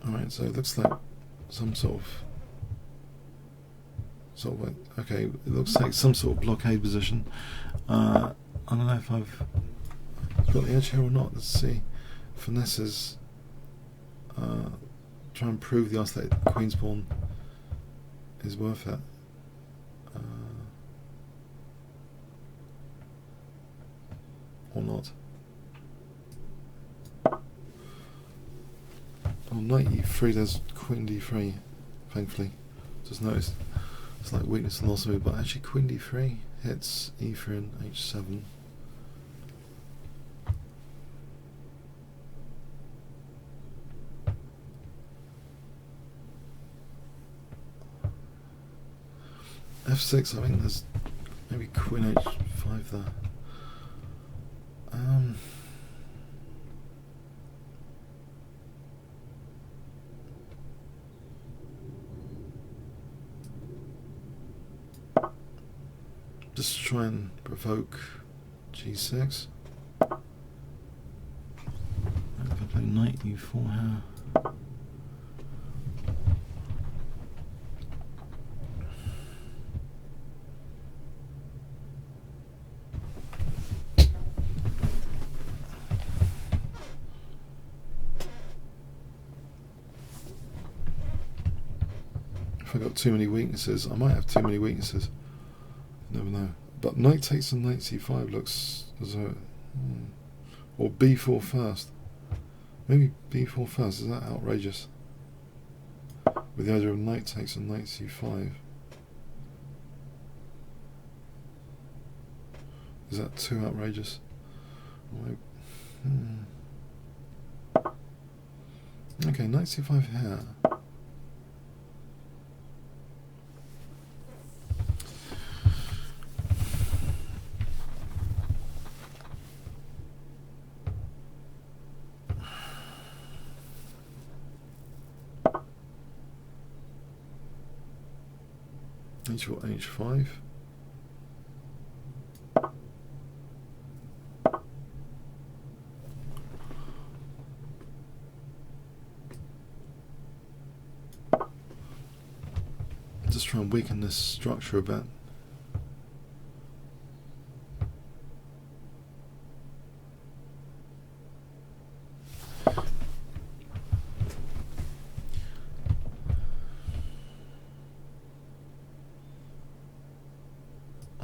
Alright, so it looks like some sort of okay, it looks like some sort of blockade position. I don't know if I've got the edge here or not. Let's see. Finesses. Try and prove the isolated queen's pawn is worth it. Or not. Oh, knight e3, there's queen d3, thankfully. Just noticed it's like weakness and loss of it, but actually queen d3 hits e3 and h7. F6, I think there's maybe queen h5 there. Just try and provoke g6. If I play knight e4 here. If I got too many weaknesses, I might have too many weaknesses. Never know. But knight takes and knight c5 looks as though, or b4 first. Maybe b4 first. Is that outrageous? With the idea of knight takes and knight c5. Is that too outrageous? Okay, knight c5 here. H4, H5. Just try and weaken this structure a bit.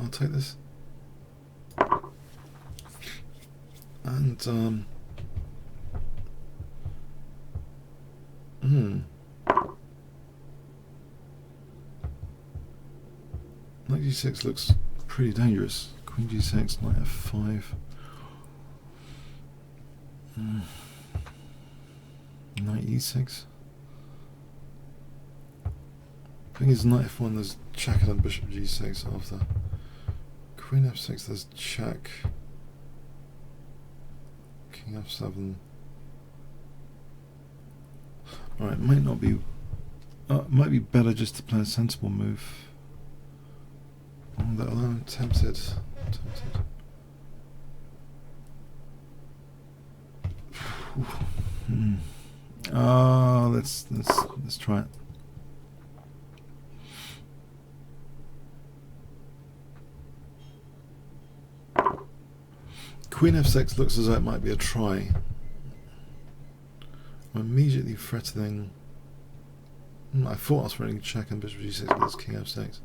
I'll take this. And knight g6 looks pretty dangerous. Queen g6, knight f5. Knight e6. Thing is, knight f1, there's check and bishop g6 after. Queen f6, there's check. King f7. Alright, might not be. Might be better just to play a sensible move. Although I'm tempted. Let's try it. Queen f6 looks as though it might be a try. I'm immediately threatening. I thought I was threatening check and bishop g6, but it's king f6.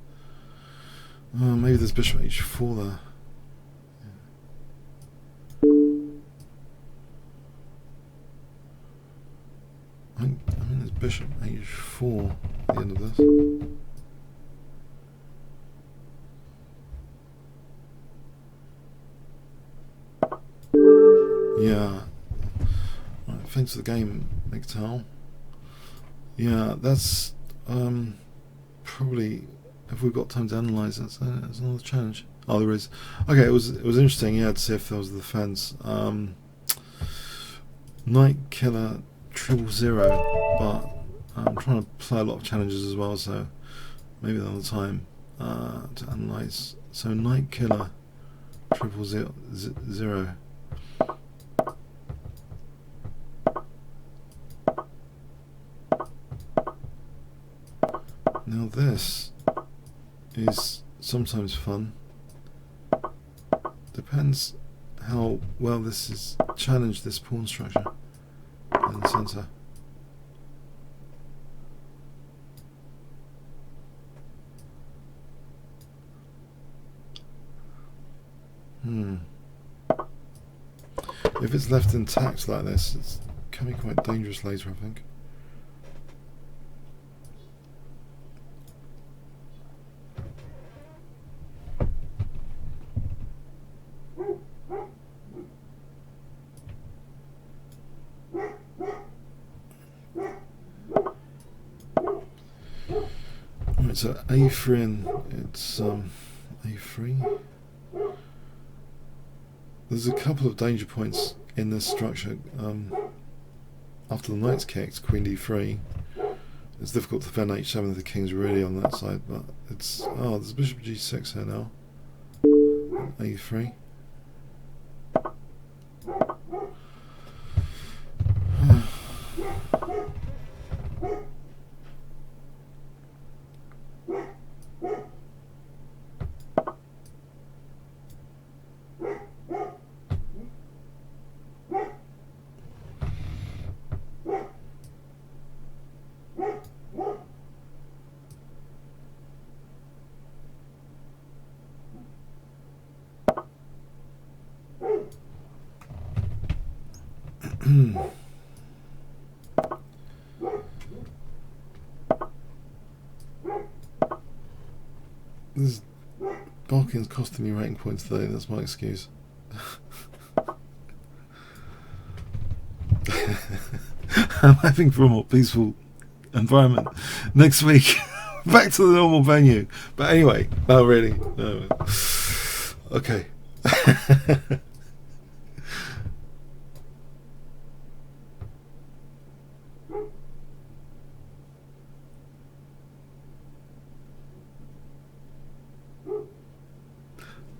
Maybe there's bishop h4 there. I mean, there's bishop h4 at the end of this. Yeah. Right, thanks for the game, McTowell. Yeah, that's probably, if we've got time to analyse, that's another challenge. Oh, there is. Okay, it was interesting, yeah, to see if there was the defence. Knight killer 000, but I'm trying to play a lot of challenges as well, so maybe another time to analyse. So knight killer 000. Now this is sometimes fun. Depends how well this is challenged, this pawn structure in the centre. If it's left intact like this, it's can be quite dangerous later, I think. Right, so A3 and it's A3. There's a couple of danger points in this structure. After the knight's kicked, queen d3, it's difficult to defend h7 if the king's really on that side, but it's, there's bishop g6 here now, a3. This Balkan's costing me ranking points today, that's my excuse. I'm hoping for a more peaceful environment next week. Back to the normal venue. But anyway, no, really. No. Okay.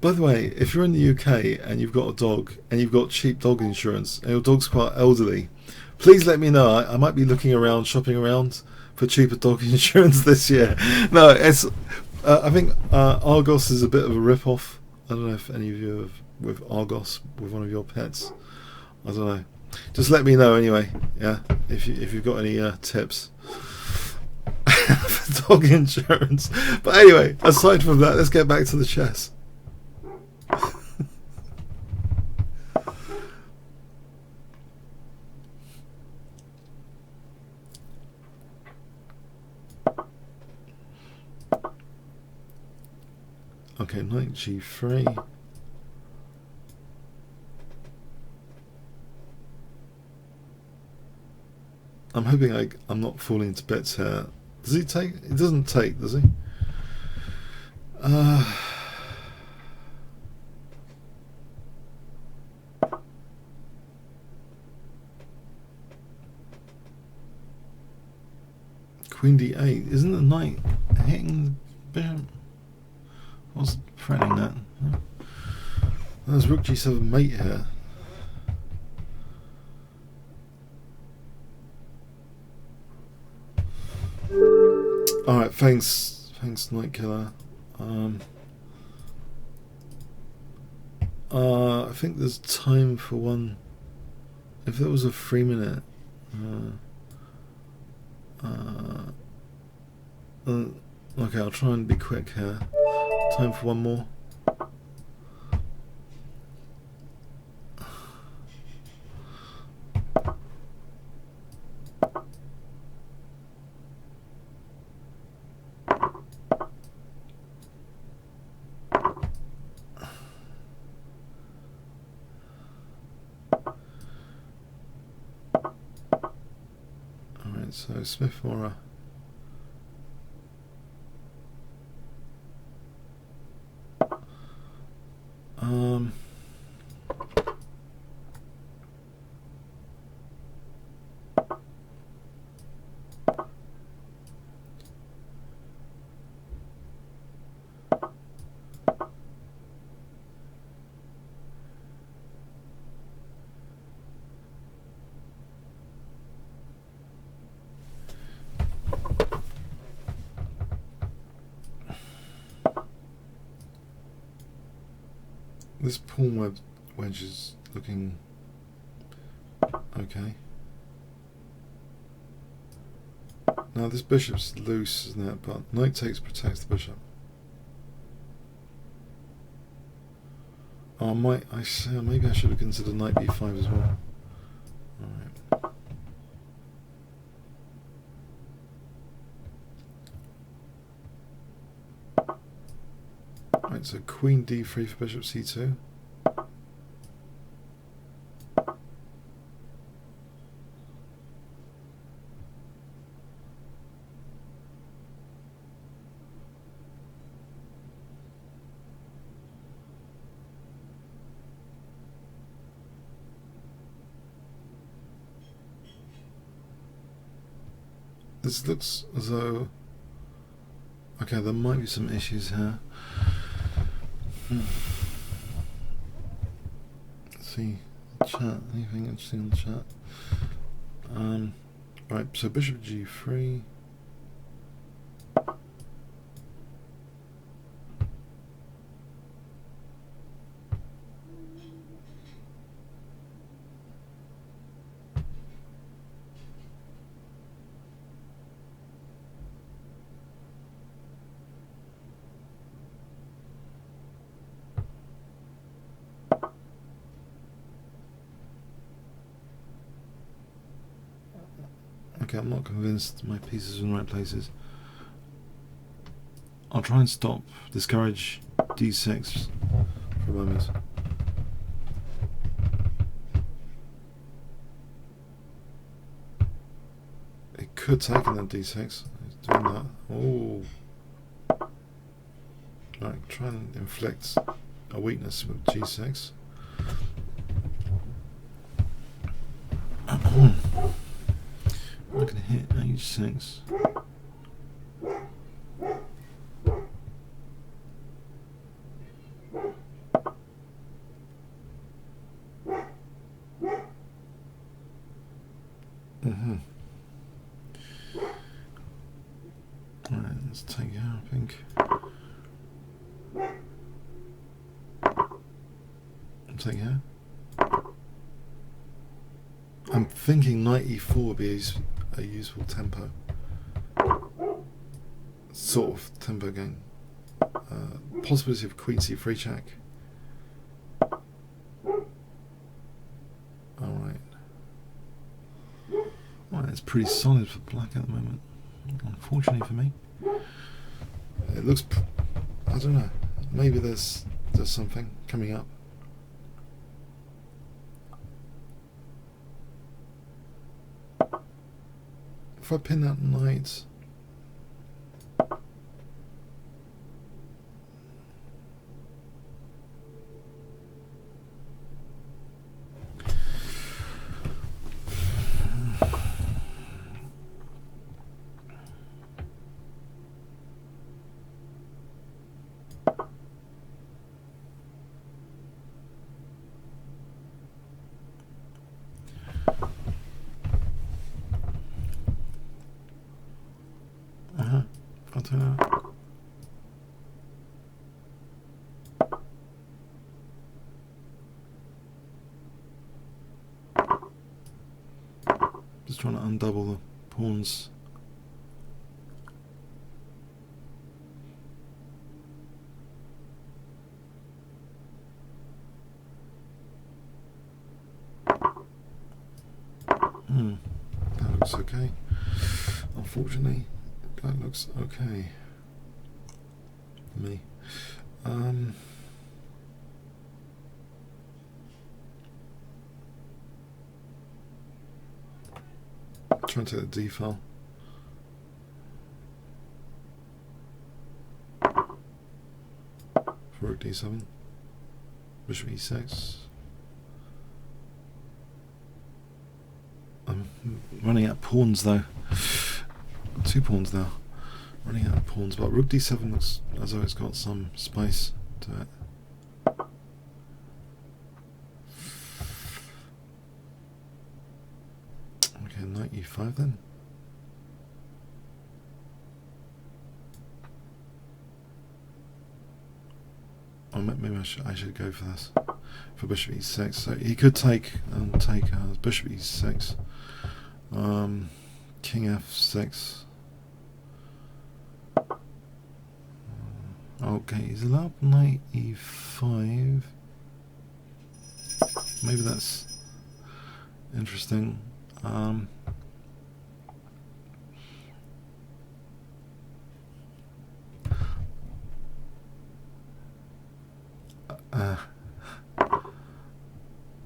By the way, if you're in the UK and you've got a dog and you've got cheap dog insurance and your dog's quite elderly, please let me know. I might be looking around, shopping around for cheaper dog insurance this year. No, it's. I think Argos is a bit of a rip-off. I don't know if any of you have with Argos with one of your pets. I don't know. Just let me know anyway. Yeah, if you've got any tips for dog insurance. But anyway, aside from that, let's get back to the chess. Okay, knight g3. I'm hoping I'm not falling into bits here. Does he take? He doesn't take, does he? Queen d8. Isn't the knight hitting the bishop? I was threatening that. There's rook g7 mate here. Alright, thanks Night Killer. I think there's time for one. If there was a 3-minute okay, I'll try and be quick here. Time for one more. Alright, so Smith Mora. This pawn wedge is looking okay. Now this bishop's loose, isn't it? But knight takes protects the bishop. Oh, maybe I should have considered knight b5 as well. Alright. Right, so queen d3 for bishop c2. This looks as though... Okay, there might be some issues here. Let's see, chat, anything interesting in the chat? Right, so bishop g3. Okay, I'm not convinced my pieces are in the right places. I'll try and discourage d6 for a moment. could take in a d6. He's doing that. Oh. Right, try and inflict a weakness with g6. I'm going to hit h6. Alright, let's take it out, I think. Take it out. I'm thinking knight e4 would be a useful tempo. Sort of tempo game. Possibility of queen c3 check. Alright. Well, it's pretty solid for black at the moment. Unfortunately for me. It looks, I don't know, maybe there's something coming up. If I pin that knight, I don't know. Just trying to undouble the pawns. That looks okay. Unfortunately, that looks okay for me. Trying to take the d file. For rook d7, bishop e6. I'm running out of pawns though. 2 pawns now. Running out of pawns, but rook d7 looks as though it's got some spice to it. Okay, knight e5 then. Oh, maybe I should go for this. For bishop e6. So he could take bishop e6. King f6. Okay, he's allowed knight e5. Maybe that's interesting.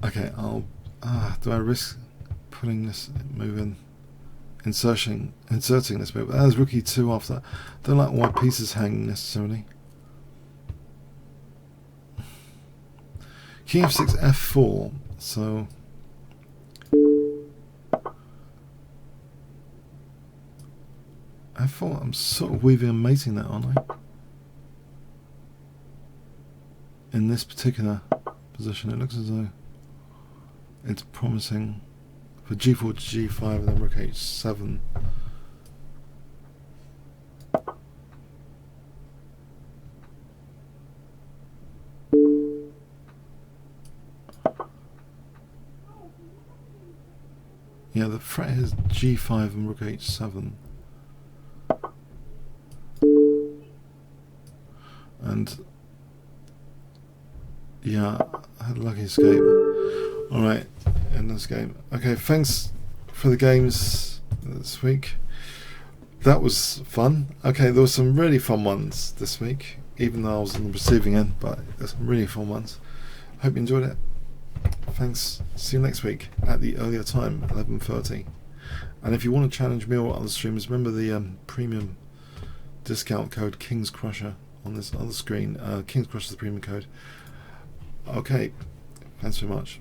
Okay, I'll. Do I risk putting this move in? Inserting this move. There's rook e2 after that. Don't like why pieces hang necessarily. King f6, f4. So f4. I'm sort of weaving and mating that, aren't I? In this particular position, it looks as though it's promising for g4 to g5 and then rook h7. Yeah, the threat is g5 and rook h7. And yeah, I had a lucky escape. Alright, in this game. Okay, thanks for the games this week. That was fun. Okay, there were some really fun ones this week, even though I was on the receiving end, but there's some really fun ones. Hope you enjoyed it. Thanks. See you next week at the earlier time, 11:30. And if you want to challenge me or other streamers, remember the premium discount code Kingscrusher on this other screen. Kingscrusher is the premium code. Okay, thanks very much.